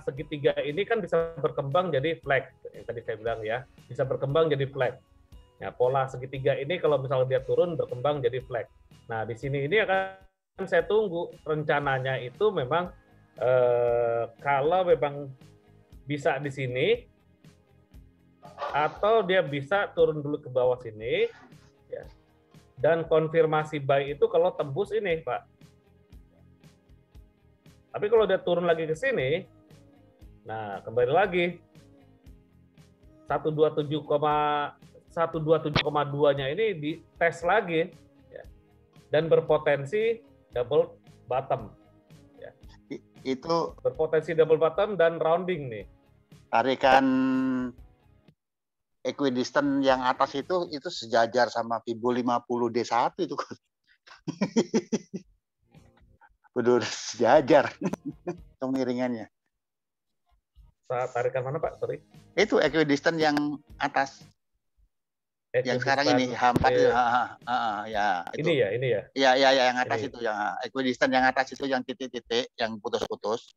segitiga ini kan bisa berkembang jadi flag, yang tadi saya bilang ya, bisa berkembang jadi flag. Nah, pola segitiga ini kalau misalnya dia turun berkembang jadi flag. Nah, di sini ini akan saya tunggu rencananya itu memang kalau memang bisa di sini atau dia bisa turun dulu ke bawah sini ya. Dan konfirmasi buy itu kalau tembus ini, Pak. Tapi kalau dia turun lagi ke sini, nah kembali lagi 127,2-nya ini dites lagi ya. dan berpotensi double bottom. Ya. Itu berpotensi double bottom dan rounding nih. Tarikan equidistant yang atas itu sejajar sama Fibo 50D1 itu. Betul sejajar kemiringannya. Tarikan mana Pak? Sorry. Itu equidistant yang atas. Yang sekarang ini H4 ya itu. Ini ya. Ya yang atas ini. Itu yang equidistant yang atas itu yang titik-titik yang putus-putus.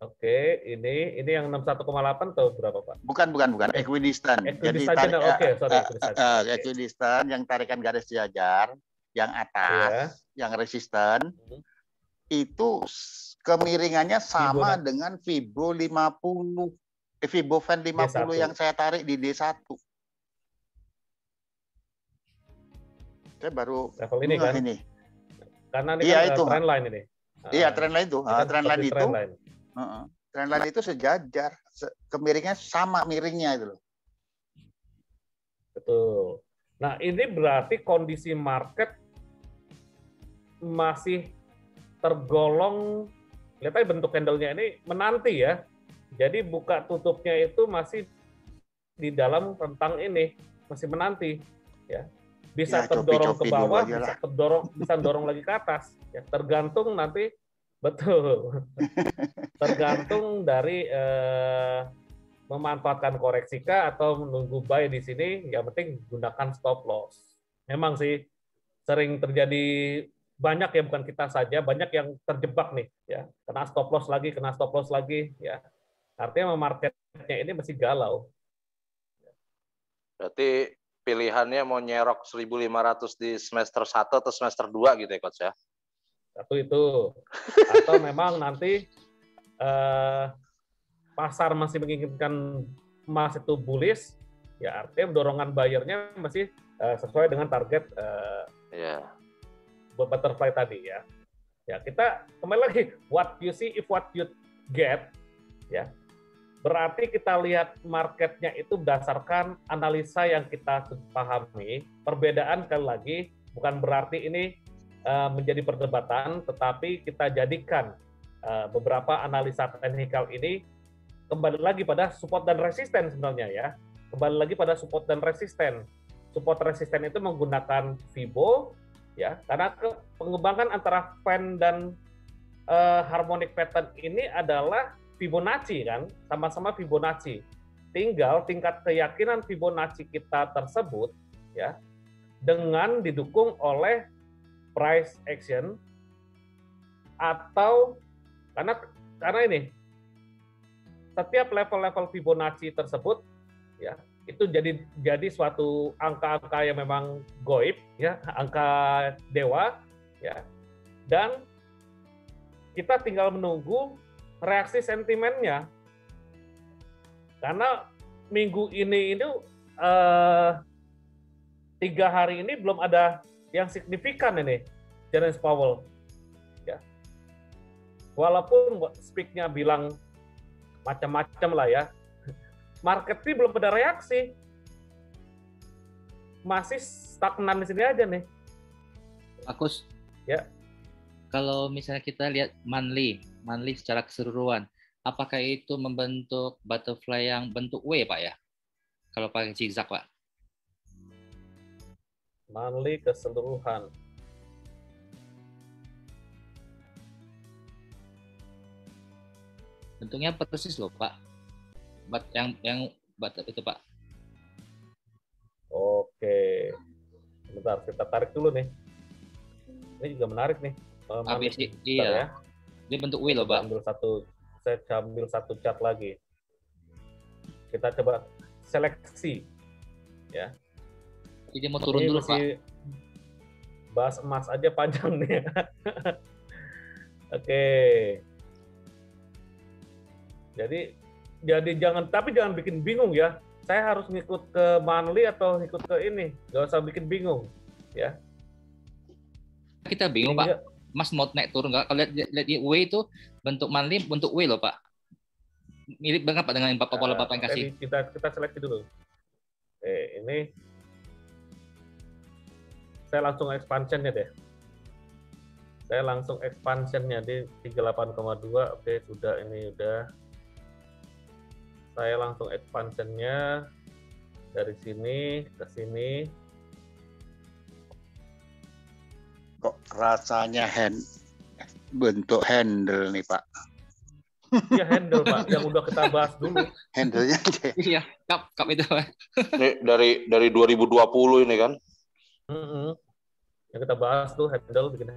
Oke, ini yang 61,8 atau berapa Pak? Bukan equidistant. Jadi equidistant yang tarikan garis sejajar yang atas, yang resisten itu kemiringannya sama dengan Fibo 50 Fibo Fan 50 D1. Yang saya tarik di D1. Saya baru level ini kan ini. Karena ini kan itu trendline ini. Iya, trendline itu. Trendline itu sejajar, kemiringannya sama miringnya itu loh. Betul. Nah, ini berarti kondisi market masih tergolong, lihat aja bentuk candle-nya ini menanti ya. Jadi buka tutupnya itu masih di dalam rentang ini, masih menanti ya. Bisa terdorong ke bawah, bisa dorong lagi ke atas. Ya, tergantung nanti, betul. Tergantung dari memanfaatkan koreksi kah atau menunggu buy di sini. Yang penting gunakan stop loss. Memang sih sering terjadi banyak ya, bukan kita saja, banyak yang terjebak nih ya. Kena stop loss lagi ya. Artinya marketnya ini masih galau. Berarti pilihannya mau nyerok 1.500 di semester 1 atau semester 2 gitu ya Coach ya? Satu itu. Atau memang nanti pasar masih menginginkan emas itu bullish, ya artinya dorongan buyer-nya masih sesuai dengan target butterfly tadi ya. Ya, kita kembali lagi, what you see if what you get, ya. Berarti kita lihat marketnya itu berdasarkan analisa yang kita pahami. Perbedaan sekali lagi bukan berarti ini menjadi perdebatan, tetapi kita jadikan beberapa analisa teknikal ini kembali lagi pada support dan resisten sebenarnya ya. Kembali lagi pada support dan resisten. Support resisten itu menggunakan Fibo ya, karena pengembangan antara fan dan harmonic pattern ini adalah Fibonacci kan, sama-sama Fibonacci. Tinggal tingkat keyakinan Fibonacci kita tersebut ya dengan didukung oleh price action atau karena ini setiap level-level Fibonacci tersebut ya itu jadi suatu angka-angka yang memang goib ya, angka dewa ya. Dan kita tinggal menunggu reaksi sentimennya, karena minggu ini 3 hari ini belum ada yang signifikan ini Jerome Powell ya. Walaupun speak-nya bilang macam-macam lah ya, market ini belum ada reaksi, masih stagnan di sini aja nih. Agus ya, kalau misalnya kita lihat monthly secara keseluruhan, apakah itu membentuk butterfly yang bentuk W, Pak ya? Kalau pakai zigzag, Pak. Monthly keseluruhan. Bentuknya persis loh, Pak. Yang itu, Pak. Oke. Bentar, kita tarik dulu nih. Ini juga menarik nih. Iya. Ya. Dia bentuk W loh, Pak. Saya ambil satu chart lagi. Kita coba seleksi. Ya. Ini mau turun dulu, Pak. Bahas emas aja panjang nih. Oke. Jadi jangan bikin bingung ya. Saya harus ngikut ke monthly atau ngikut ke ini. Gak usah bikin bingung, ya. Kita bingung, Pak. Mas mau naik turun nggak? Kalau lihat W itu bentuk monthly, bentuk W loh, Pak. Mirip banget Pak dengan pola Bapak yang kasih. Kita seleksi dulu. Ini Saya langsung expansionnya deh. Saya langsung expansionnya di 38,2. Oke, sudah, ini udah. Saya langsung expansionnya dari sini ke sini. Kok rasanya bentuk handle nih, Pak? Iya, handle, Pak, yang udah kita bahas dulu. Handle-nya aja. Iya, cup itu. Ini dari 2020 ini kan. Yang kita bahas tuh bikin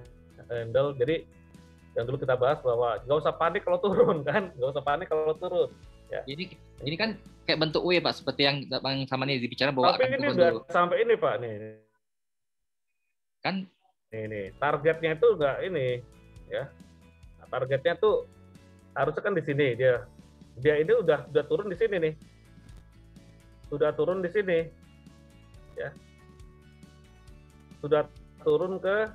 handle. Jadi yang dulu kita bahas bahwa nggak usah panik kalau turun kan, nggak usah panik kalau turun. Ya. Ini kan kayak bentuk W, Pak, seperti yang Bang sama ini dibicara bahwa tapi ini udah sampai ini, Pak, nih. Kan ini targetnya itu enggak ini ya. Nah, targetnya tuh harusnya kan di sini dia ini udah turun di sini nih. Sudah turun di sini. Ya. Sudah turun ke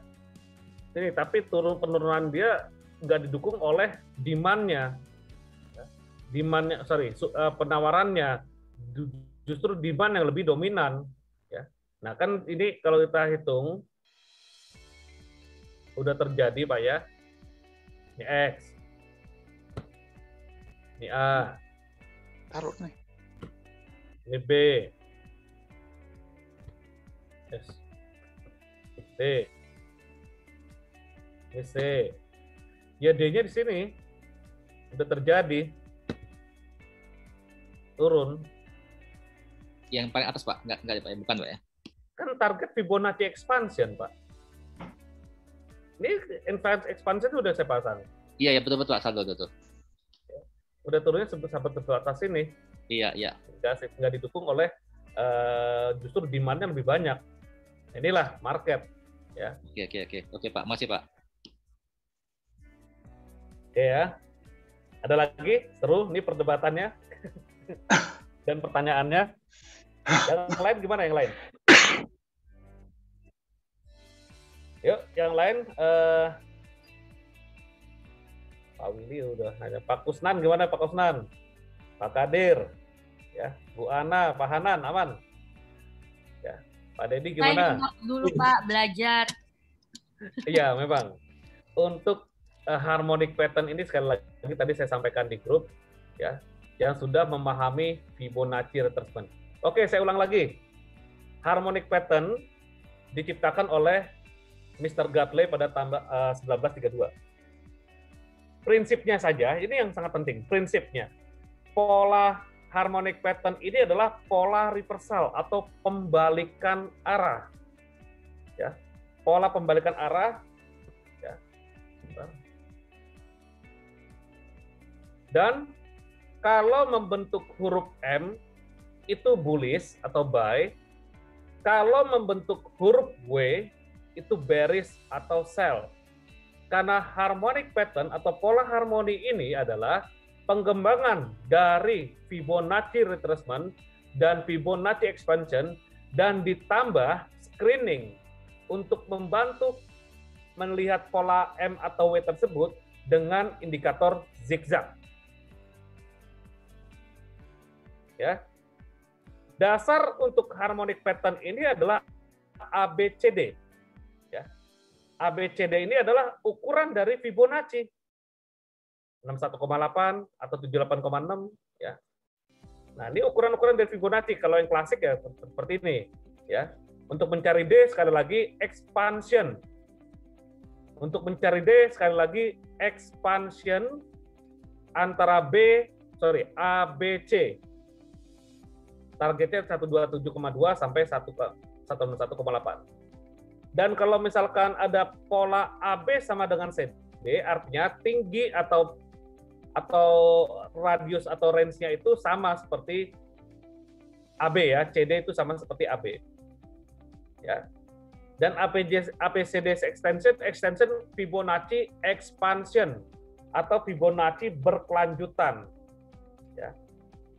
sini, tapi penurunan dia nggak didukung oleh demand-nya. Penawarannya justru demand yang lebih dominan. Ya. Nah kan ini kalau kita hitung udah terjadi, Pak, ya. Ini X, ini A, Taruh nih. ini B, yes. D, ini C. Ya D-nya di sini udah terjadi turun. yang paling atas, Pak, nggak Pak, bukan, Pak, ya? Kan target Fibonacci expansion, Pak. Ini advance expansion udah saya pasang. Iya, betul, asal betul. Udah turunnya sampai ke atas ini. Iya. Nggak didukung oleh justru demand-nya lebih banyak. Inilah market. Ya. Oke, Pak, masih, Pak. Oke ya. Ada lagi seru nih perdebatannya dan pertanyaannya. Yang lain gimana yang lain? Yuk, yang lain Pak Willy udah nanya. Pak Kusnan gimana, Pak Kusnan? Pak Kadir, ya, Bu Ana, Pak Hanan, aman? Ya, Pak Dedi gimana? Saya dulu, Pak, belajar. Iya, memang. Untuk harmonic pattern ini sekali lagi tadi saya sampaikan di grup, ya, yang sudah memahami Fibonacci retracement. Oke, saya ulang lagi. Harmonic pattern diciptakan oleh Mr. Gatley pada tahun 1932. Prinsipnya saja, ini yang sangat penting. Prinsipnya, pola harmonic pattern ini adalah pola reversal atau pembalikan arah. Ya, pola pembalikan arah. Ya. Dan kalau membentuk huruf M itu bullish atau buy. Kalau membentuk huruf W itu bearish atau sell. Karena harmonic pattern atau pola harmoni ini adalah pengembangan dari Fibonacci retracement dan Fibonacci expansion dan ditambah screening untuk membantu melihat pola M atau W tersebut dengan indikator zigzag. Ya. Dasar untuk harmonic pattern ini adalah ABCD. Ya. ABCD ini adalah ukuran dari Fibonacci 61,8 atau 78,6 ya. Nah, ini ukuran-ukuran dari Fibonacci. Kalau yang klasik ya seperti ini ya. Untuk mencari D sekali lagi expansion. Untuk mencari D sekali lagi expansion antara ABC. Targetnya 127,2 sampai 101,8. Dan kalau misalkan ada pola AB sama dengan CD, artinya tinggi atau radius atau range-nya itu sama seperti AB ya, CD itu sama seperti AB. Ya. Dan ABCD extension Fibonacci expansion atau Fibonacci berkelanjutan. Ya.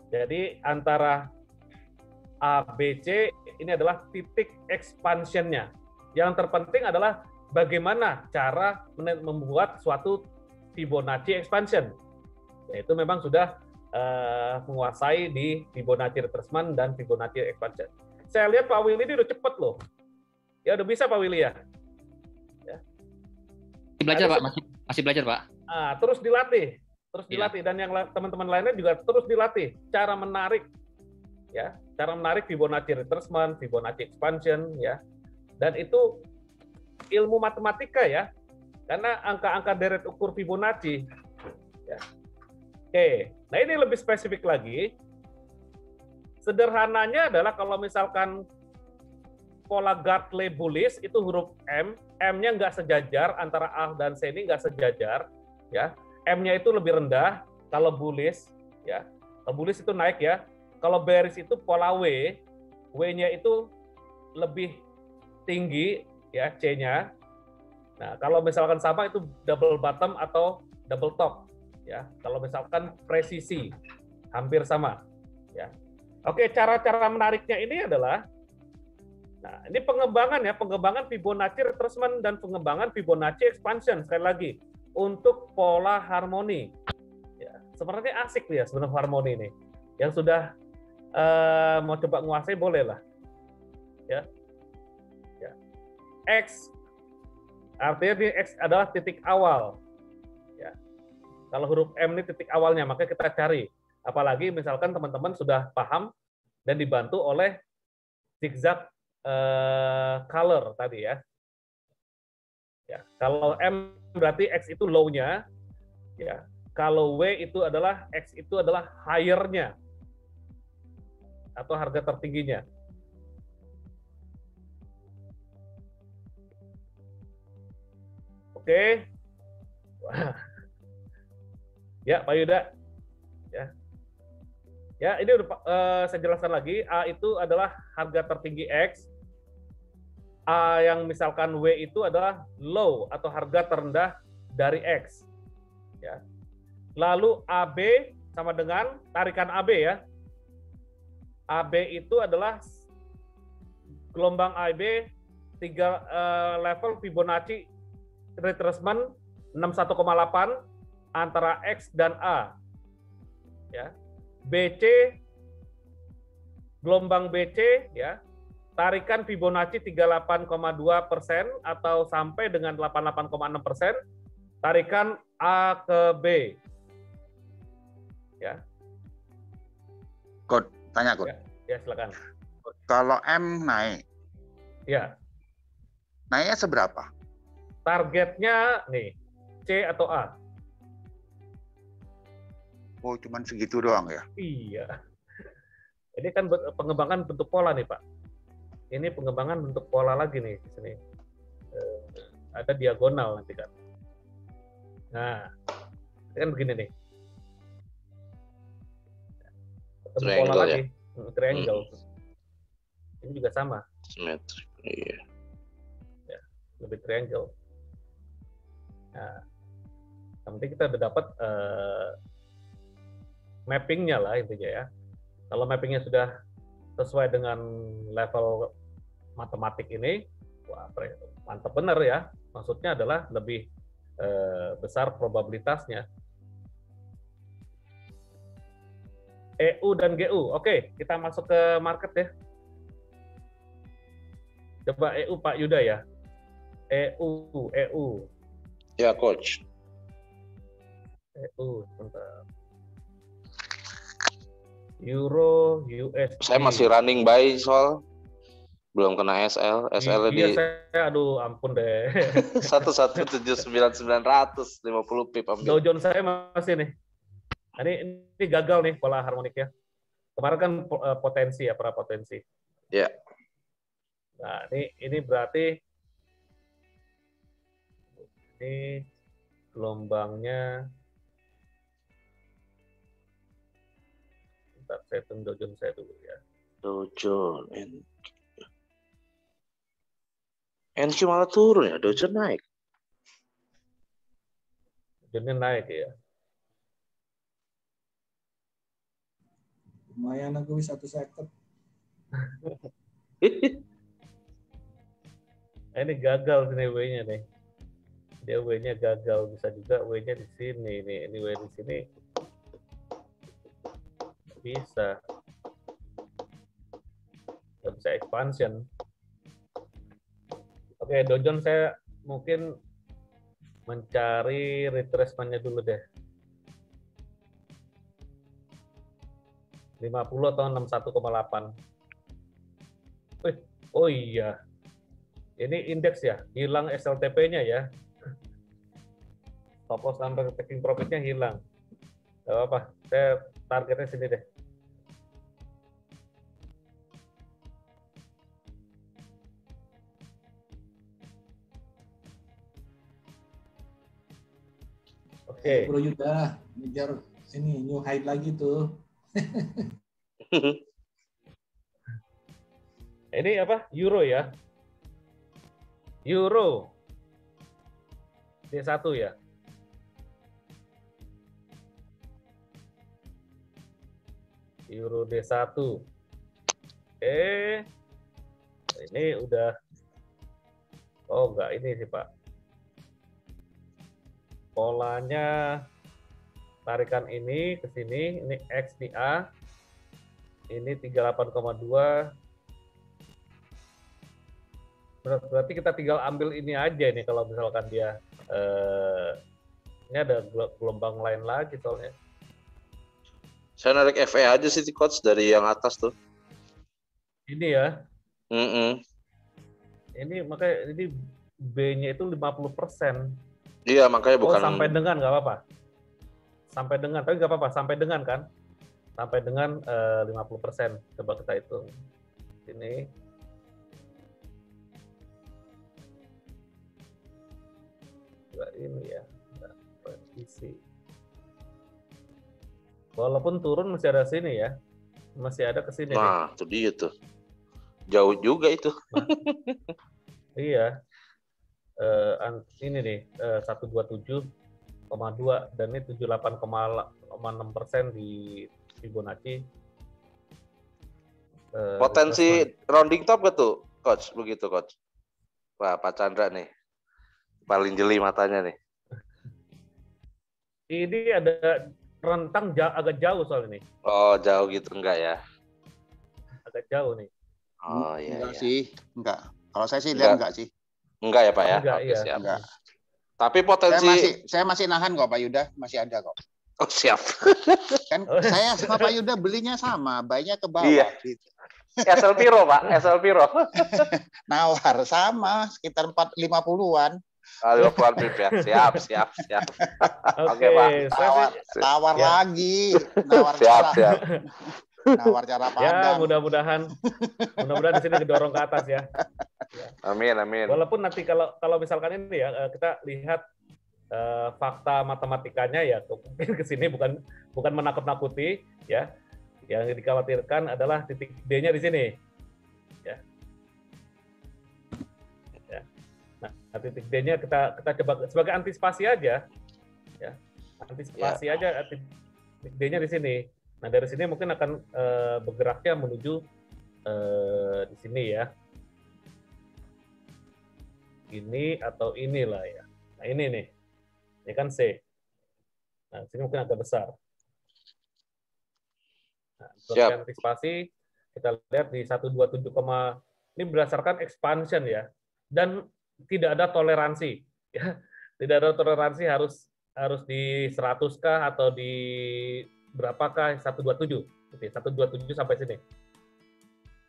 Jadi antara ABC ini adalah titik expansion-nya. Yang terpenting adalah bagaimana cara membuat suatu Fibonacci expansion. Yaitu memang sudah menguasai di Fibonacci retracement dan Fibonacci expansion. Saya lihat Pak Willy ini udah cepet loh. Ya udah bisa Pak Willy ya. Belajar Pak, masih belajar Pak. Terus dilatih, dan yang teman-teman lainnya juga terus dilatih cara menarik, ya, cara menarik Fibonacci retracement, Fibonacci expansion, ya, dan itu ilmu matematika ya, karena angka-angka deret ukur Fibonacci. Ya. Oke, nah ini lebih spesifik lagi. Sederhananya adalah kalau misalkan pola Gartley bullish itu huruf M, M-nya nggak sejajar, antara A dan C ini nggak sejajar, ya. M-nya itu lebih rendah kalau bullish, ya. Kalau bullish itu naik ya. Kalau bearish itu pola W, W-nya itu lebih tinggi, ya, C-nya. Nah, kalau misalkan sama itu double bottom atau double top, ya. Kalau misalkan presisi hampir sama, ya. Oke, cara-cara menariknya ini adalah, nah, ini pengembangan Fibonacci retracement dan pengembangan Fibonacci expansion sekali lagi untuk pola harmoni. Ya, sebenarnya asik ya sebenarnya harmoni ini. Yang sudah mau coba menguasai boleh lah. Ya. Ya. X artinya ini X adalah titik awal. Ya. Kalau huruf M ini titik awalnya, maka kita cari. Apalagi misalkan teman-teman sudah paham dan dibantu oleh zigzag color tadi ya. Ya, kalau M berarti X itu low-nya, ya. Kalau W itu adalah X itu adalah higher-nya atau harga tertingginya. Oke. Ya, Pak Yuda. Ya. Ya, ini udah saya jelaskan lagi. A itu adalah harga tertinggi X. A yang misalkan W itu adalah low atau harga terendah dari X. Ya. Lalu AB sama dengan tarikan AB ya. AB itu adalah gelombang AB 3 level Fibonacci retracement 61,8 antara X dan A. Ya. BC gelombang BC ya. Tarikan Fibonacci 38,2% atau sampai dengan 88,6%. Tarikan A ke B. Ya. Kod, tanya Kod. Ya, silakan. Kalau M naik. Ya. Naiknya seberapa? Targetnya nih, C atau A? Oh, cuman segitu doang ya? Iya. Ini kan pengembangan bentuk pola nih, Pak. Ini pengembangan bentuk pola lagi nih di sini. Ada diagonal nanti kan. Nah, ini kan begini nih. Ketemu pola lagi, ya? Triangle. Ini juga sama. Simetrik, iya. Ya, lebih triangle. Nah, yang penting kita udah dapat mappingnya lah intinya ya. Kalau mappingnya sudah sesuai dengan level matematik ini, wah mantap benar ya. Maksudnya adalah lebih besar probabilitasnya. EU dan GU, oke, kita masuk ke market ya. Coba EU Pak Yuda ya. EU. Ya coach. EU, bentar. Euro, USD. Saya masih running buy soal belum kena SL. SL di saya aduh ampun deh. 1179950 pip. Dow Jones saya masih nih. Nah, ini gagal nih pola harmoniknya. Kemarin kan potensi ya, prapotensi. Ya. Nah, ini berarti ini gelombangnya. Bentar, saya hitung Dow Jones saya dulu ya. Dow Jones. NQ malah turun ya, Dow Jones naik. Dow Jones naik ya. Lumayan aku 1 second. Ini gagal sini W-nya nih. Dia W-nya gagal, bisa juga W-nya di sini nih. Ini W di sini. Bisa. Nggak bisa expansion. Oke, Dow Jones saya mungkin mencari retracement-nya dulu deh. 50 atau 61,8. Oh iya. Ini indeks ya, hilang SLTP-nya ya. Stop loss sampai taking profit-nya hilang. Gak apa-apa, saya targetnya sini deh. Oke. Bro Yuda, ngejar ini new high lagi tuh. Ini apa? Euro ya? Euro. D1 ya? Euro D1. Ini udah. Oh, enggak ini sih, Pak. Polanya tarikan ini ke sini, ini X di A. Ini 38,2. Berarti kita tinggal ambil ini aja nih kalau misalkan dia ini ada gelombang lain lagi soalnya. Saya narik FE aja sih coach dari yang atas tuh. Ini ya. Mm-mm. Ini makanya ini B-nya itu 50%. Iya, makanya bukan. Oh, sampai dengan nggak apa-apa. Sampai dengan, tapi nggak apa-apa. Sampai dengan kan? Sampai dengan 50%. Coba kita hitung. Ini. Ini ya. Revisi. Walaupun turun masih ada sini ya. Masih ada ke sini. Nah, itu dia tuh. Jauh juga itu. Nah, iya. Ini nih 127,2 dan ini 78,6% di Fibonacci. Potensi rounding top gak tuh, coach? Begitu, coach. Wah, Pak Chandra nih. Paling jeli matanya nih. Ini ada rentang agak jauh soal ini. Oh, jauh gitu enggak ya? Agak jauh nih. Oh, iya. Enggak iya. sih, enggak. Kalau saya sih lihat enggak sih. Enggak ya, Pak ya? Enggak, Oke, iya. siap. Enggak. Tapi potensi Saya masih nahan kok Pak Yuda, masih ada kok. Oh, siap. Kan saya sama Pak Yuda belinya sama, bainya ke bawah. Iya. Gitu. SL Piro, Pak. SL Piro. Nawar sama sekitar 50-an. 50-an pip ya. Siap. Oke, Pak. Tawar Ya. lagi. Nawar Siap. Nawar cara Ya, pandang. mudah-mudahan di sini kedorong ke atas ya. Amin. Walaupun nanti kalau misalkan ini ya kita lihat fakta matematikanya ya mungkin ke sini bukan menakut-nakuti ya. Yang dikhawatirkan adalah titik D-nya di sini. Ya. Nah, titik D-nya kita coba sebagai antisipasi aja. Ya. Antisipasi aja titik D-nya di sini. Nah, dari sini mungkin akan bergeraknya menuju di sini ya. Ini atau inilah ya. Nah, ini nih. Ini kan C. Nah, sini mungkin agak besar. Nah, sebagai antisipasi kita lihat di 127, ini berdasarkan expansion ya. Dan tidak ada toleransi ya. Tidak ada toleransi harus di 100 kah atau di berapakah 127. 127 sampai sini.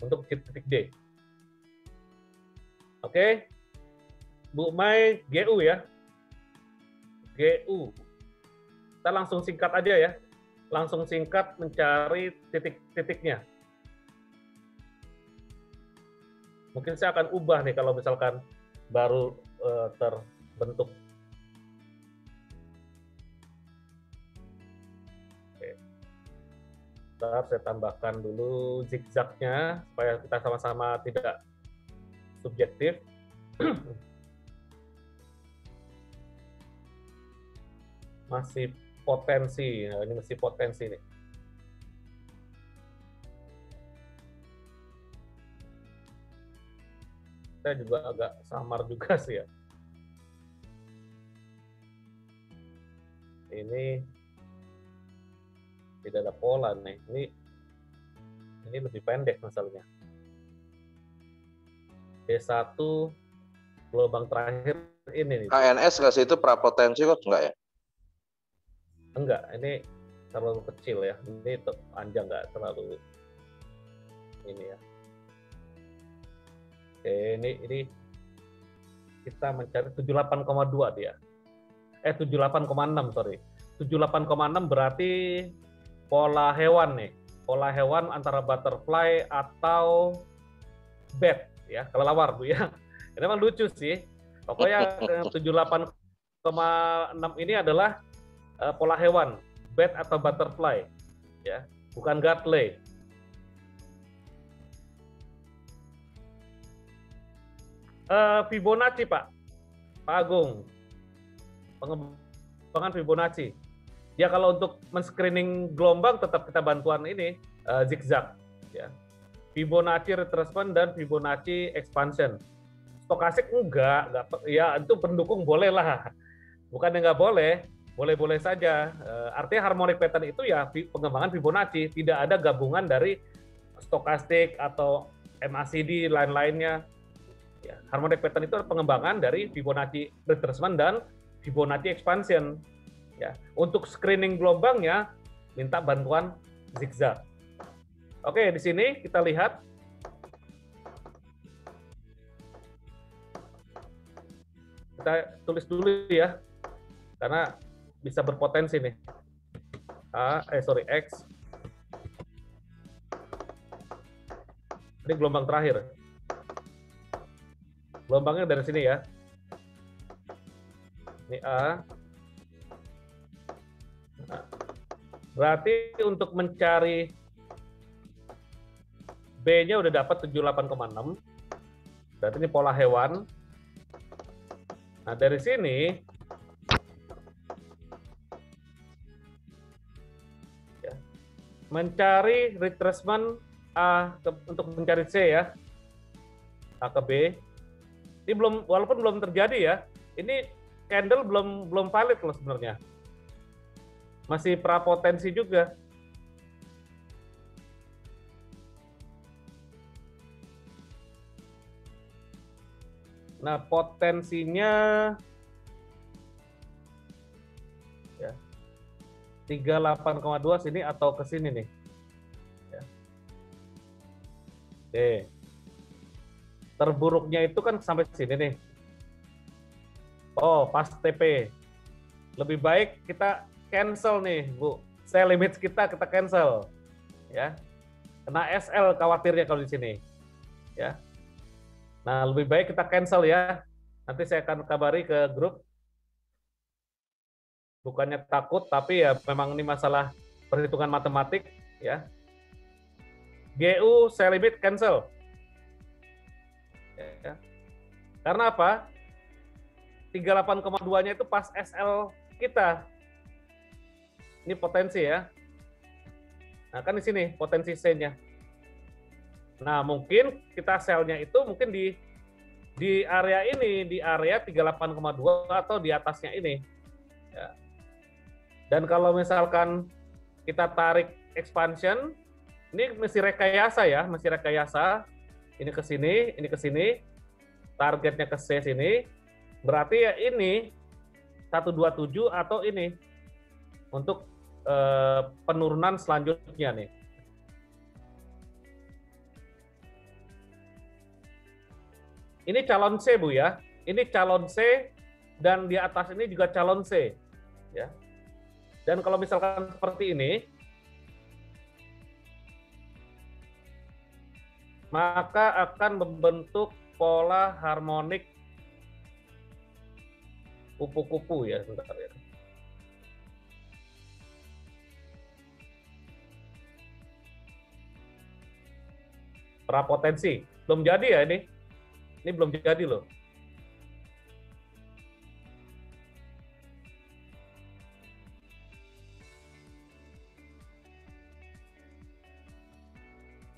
Untuk titik D. Oke. Bu Mai, GU ya. GU. Kita langsung singkat aja ya. Langsung singkat mencari titik-titiknya. Mungkin saya akan ubah nih kalau misalkan baru terbentuk. Oke. Bentar, saya tambahkan dulu zigzagnya supaya kita sama-sama tidak subjektif. Masih potensi, nah, ini masih potensi nih. Saya juga agak samar juga sih ya. Ini tidak ada pola nih. Ini lebih pendek masalahnya. D1 20 gelombang terakhir ini nih. KNS nggak sih itu prapotensi kok enggak ya? Enggak, ini terlalu kecil ya. Ini panjang, nggak terlalu ini ya. Oke, ini kita mencari 78,2 dia. 78,6 sorry. 78,6 berarti pola hewan nih. Pola hewan antara butterfly atau bat ya, kelelawar Bu ya. Ini memang lucu sih. Pokoknya 78,6 ini adalah pola hewan, bat atau butterfly ya, bukan gatle. Fibonacci Pak Agung, pengembangan Fibonacci. Ya kalau untuk men-screening gelombang tetap kita bantuan ini zigzag ya. Fibonacci retracement dan Fibonacci expansion. Stokastik enggak ya, itu pendukung boleh lah. Bukan yang nggak boleh, boleh-boleh saja. Artinya harmonic pattern itu ya pengembangan Fibonacci, tidak ada gabungan dari stokastik atau MACD lain-lainnya. Ya, harmonic pattern itu pengembangan dari Fibonacci retracement dan Fibonacci expansion. Ya, untuk screening gelombangnya minta bantuan zigzag. Oke, di sini kita lihat kita tulis dulu ya, karena bisa berpotensi nih. X. Ini gelombang terakhir. Gelombangnya dari sini ya. Ini A. Nah, berarti untuk mencari B-nya udah dapat 78,6. Berarti ini pola hewan. Nah, dari sini ya, mencari retracement A untuk mencari C ya. A ke B. Ini belum, walaupun belum terjadi ya, ini candle belum valid loh sebenarnya. Masih prapotensi juga. Nah, potensinya ya 38,2 sini atau ke sini nih. Ya. Oke. Terburuknya itu kan sampai sini nih. Oh, pas TP. Lebih baik kita cancel nih, Bu. Sell limit kita cancel. Ya. Kena SL khawatirnya kalau di sini. Ya. Nah, lebih baik kita cancel ya. Nanti saya akan kabari ke grup. Bukannya takut, tapi ya memang ini masalah perhitungan matematik ya. GU sell limit cancel. Ya. Karena apa? 38,2-nya itu pas SL kita. Ini potensi ya. Nah, kan di sini potensi C-nya. Nah, mungkin kita sell-nya itu mungkin di area ini, di area 38,2 atau di atasnya ini. Ya. Dan kalau misalkan kita tarik expansion, ini mesti rekayasa ya, mesti rekayasa. Ini ke sini, targetnya ke C sini, berarti ya ini 127 atau ini untuk penurunan selanjutnya nih. Ini calon C Bu ya, ini calon C dan di atas ini juga calon C, ya. Dan kalau misalkan seperti ini, maka akan membentuk pola harmonik kupu-kupu ya, sebentar ya. Prapotensi, belum jadi ya ini belum jadi loh.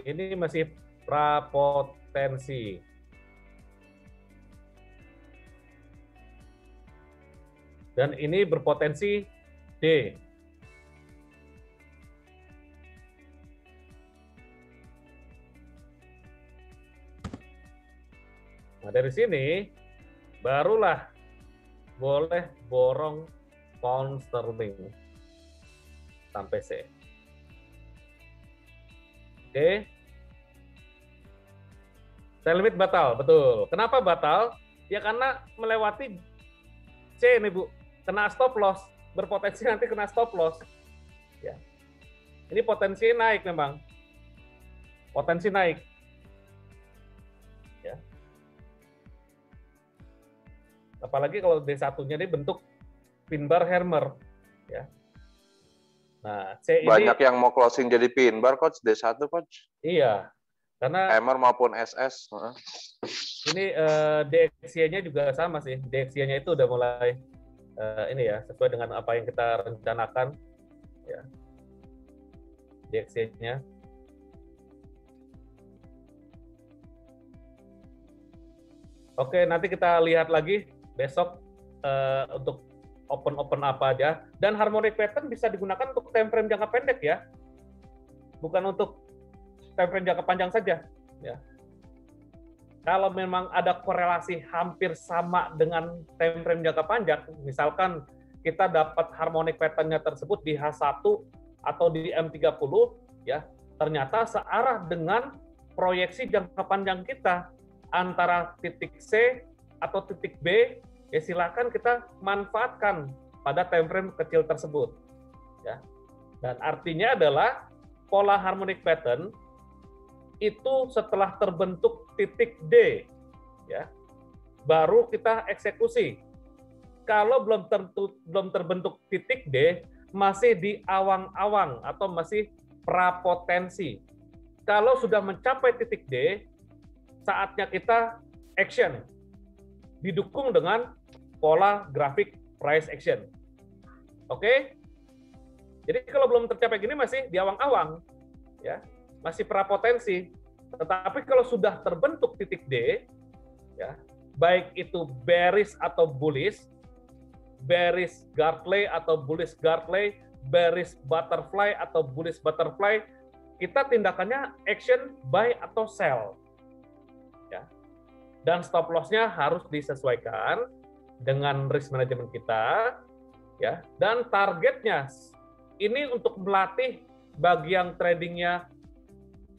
Ini masih prapotensi. Dan ini berpotensi D. Nah, dari sini barulah boleh borong pound sterling sampai C. Oke. Sell limit batal, betul. Kenapa batal? Ya karena melewati C nih Bu, kena stop loss, berpotensi nanti kena stop loss. Ya. Ini potensi naik memang. Potensi naik. Ya. Apalagi kalau D1-nya ini bentuk pin bar hammer, ya. Nah, C ini banyak yang mau closing jadi pin bar, Coach, D1, Coach. Iya. Karena hammer maupun SS. Ini DXY-nya juga sama sih. DXY-nya itu udah mulai ini ya, sesuai dengan apa yang kita rencanakan, ya. DXY-nya. Oke, nanti kita lihat lagi besok untuk open apa aja. Dan harmonic pattern bisa digunakan untuk time frame jangka pendek ya, bukan untuk time frame jangka panjang saja. Ya. Kalau memang ada korelasi hampir sama dengan time frame jangka panjang, misalkan kita dapat harmonic pattern-nya tersebut di H1 atau di M30, ya, ternyata searah dengan proyeksi jangka panjang kita antara titik C atau titik B, ya silakan kita manfaatkan pada time frame kecil tersebut. Ya. Dan artinya adalah pola harmonic pattern itu setelah terbentuk titik D, ya, baru kita eksekusi. Kalau belum terbentuk titik D, masih di awang-awang atau masih prapotensi. Kalau sudah mencapai titik D, saatnya kita action, didukung dengan pola grafik price action. Oke? Jadi kalau belum tercapai gini masih di awang-awang, ya, masih prapotensi. Tetapi kalau sudah terbentuk titik D, ya, baik itu bearish atau bullish, bearish Gartley atau bullish Gartley, bearish butterfly atau bullish butterfly, kita tindakannya action buy atau sell. Ya. Dan stop loss-nya harus disesuaikan dengan risk management kita, ya. Dan targetnya ini untuk melatih bagi yang tradingnya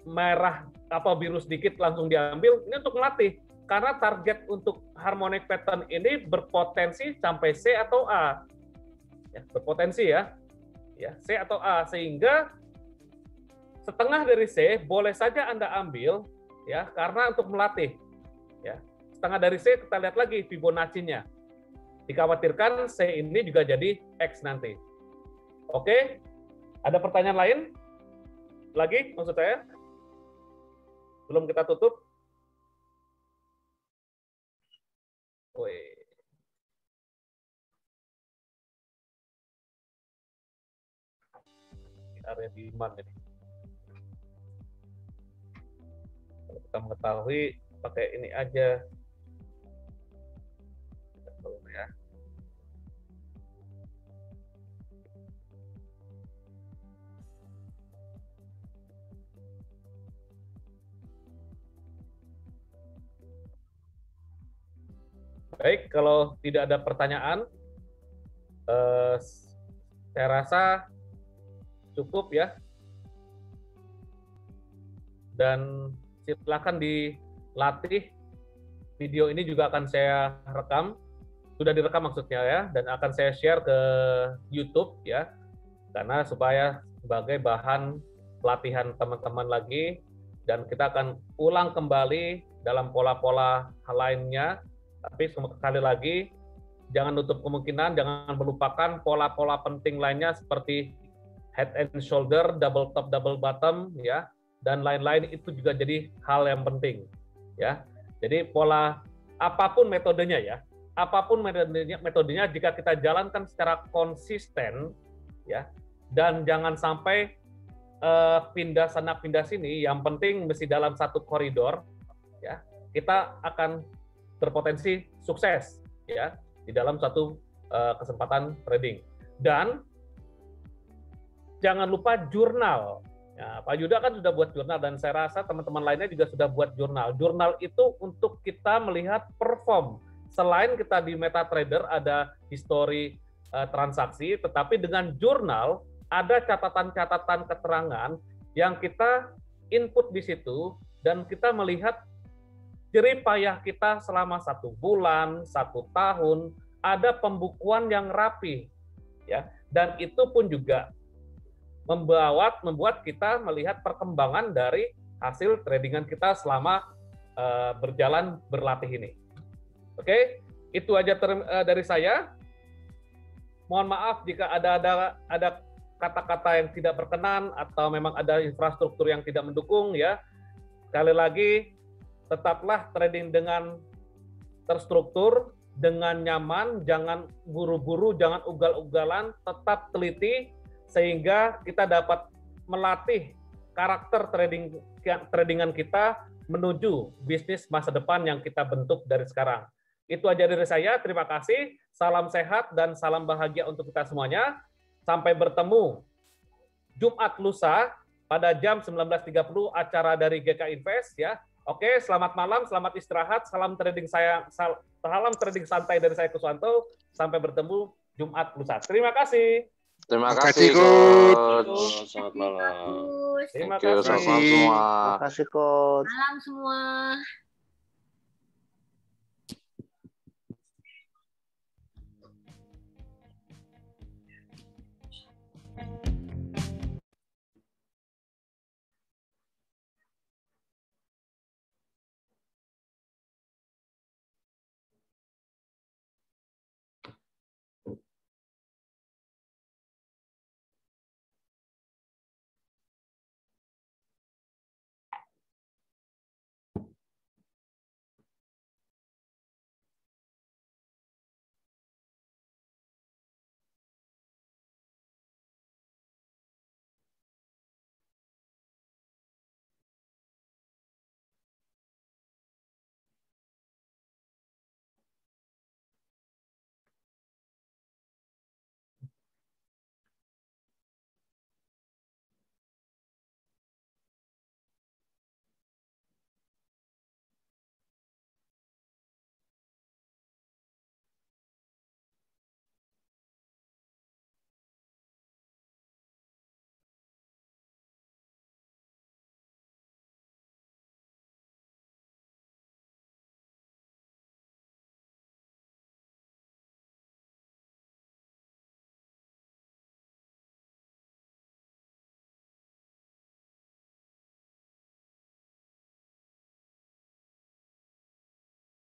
merah atau biru sedikit langsung diambil, ini untuk melatih. Karena target untuk harmonic pattern ini berpotensi sampai C atau A. Ya, berpotensi ya. Ya, C atau A, sehingga setengah dari C boleh saja Anda ambil, ya, karena untuk melatih. Ya, setengah dari C kita lihat lagi Fibonacci-nya. Dikhawatirkan C ini juga jadi X nanti. Oke, ada pertanyaan lain? Lagi maksud saya? Belum kita tutup? Woi. Area demand ini. Kalau kita mengetahui pakai ini aja. Belum ya. Baik, kalau tidak ada pertanyaan, saya rasa cukup ya. Dan silakan dilatih. Video ini juga akan saya rekam, sudah direkam maksudnya ya, dan akan saya share ke YouTube ya, karena supaya sebagai bahan pelatihan teman-teman lagi, dan kita akan ulang kembali dalam pola-pola lainnya. Tapi sekali lagi, jangan nutup kemungkinan, jangan melupakan pola-pola penting lainnya seperti head and shoulder, double top, double bottom, ya, dan lain-lain itu juga jadi hal yang penting, ya. Jadi pola apapun metodenya ya, apapun metodenya jika kita jalankan secara konsisten, ya, dan jangan sampai pindah sana pindah sini. Yang penting mesti dalam satu koridor, ya, kita akan berpotensi sukses ya di dalam satu kesempatan trading. Dan jangan lupa jurnal. Ya, Pak Yuda kan sudah buat jurnal, dan saya rasa teman-teman lainnya juga sudah buat jurnal. Jurnal itu untuk kita melihat perform selain kita di MetaTrader ada history transaksi, tetapi dengan jurnal ada catatan-catatan keterangan yang kita input di situ dan kita melihat jerih payah kita selama 1 bulan, 1 tahun, ada pembukuan yang rapi, ya. Dan itu pun juga membuat kita melihat perkembangan dari hasil tradingan kita selama berjalan berlatih ini. Oke, itu aja dari saya. Mohon maaf jika ada kata-kata yang tidak berkenan atau memang ada infrastruktur yang tidak mendukung, ya. Sekali lagi, tetaplah trading dengan terstruktur, dengan nyaman, jangan buru-buru, jangan ugal-ugalan, tetap teliti sehingga kita dapat melatih karakter tradingan kita menuju bisnis masa depan yang kita bentuk dari sekarang. Itu aja dari saya, terima kasih, salam sehat dan salam bahagia untuk kita semuanya. Sampai bertemu Jumat lusa pada jam 19.30 acara dari GK Invest, ya. Oke, selamat malam, selamat istirahat, salam trading santai dari saya Kuswanto. Sampai bertemu Jumat lusa. Terima kasih. Terima kasih, Coach. Selamat malam. Terima kasih. kasih. Selamat malam semua. Terima kasih, Coach. Malam semua.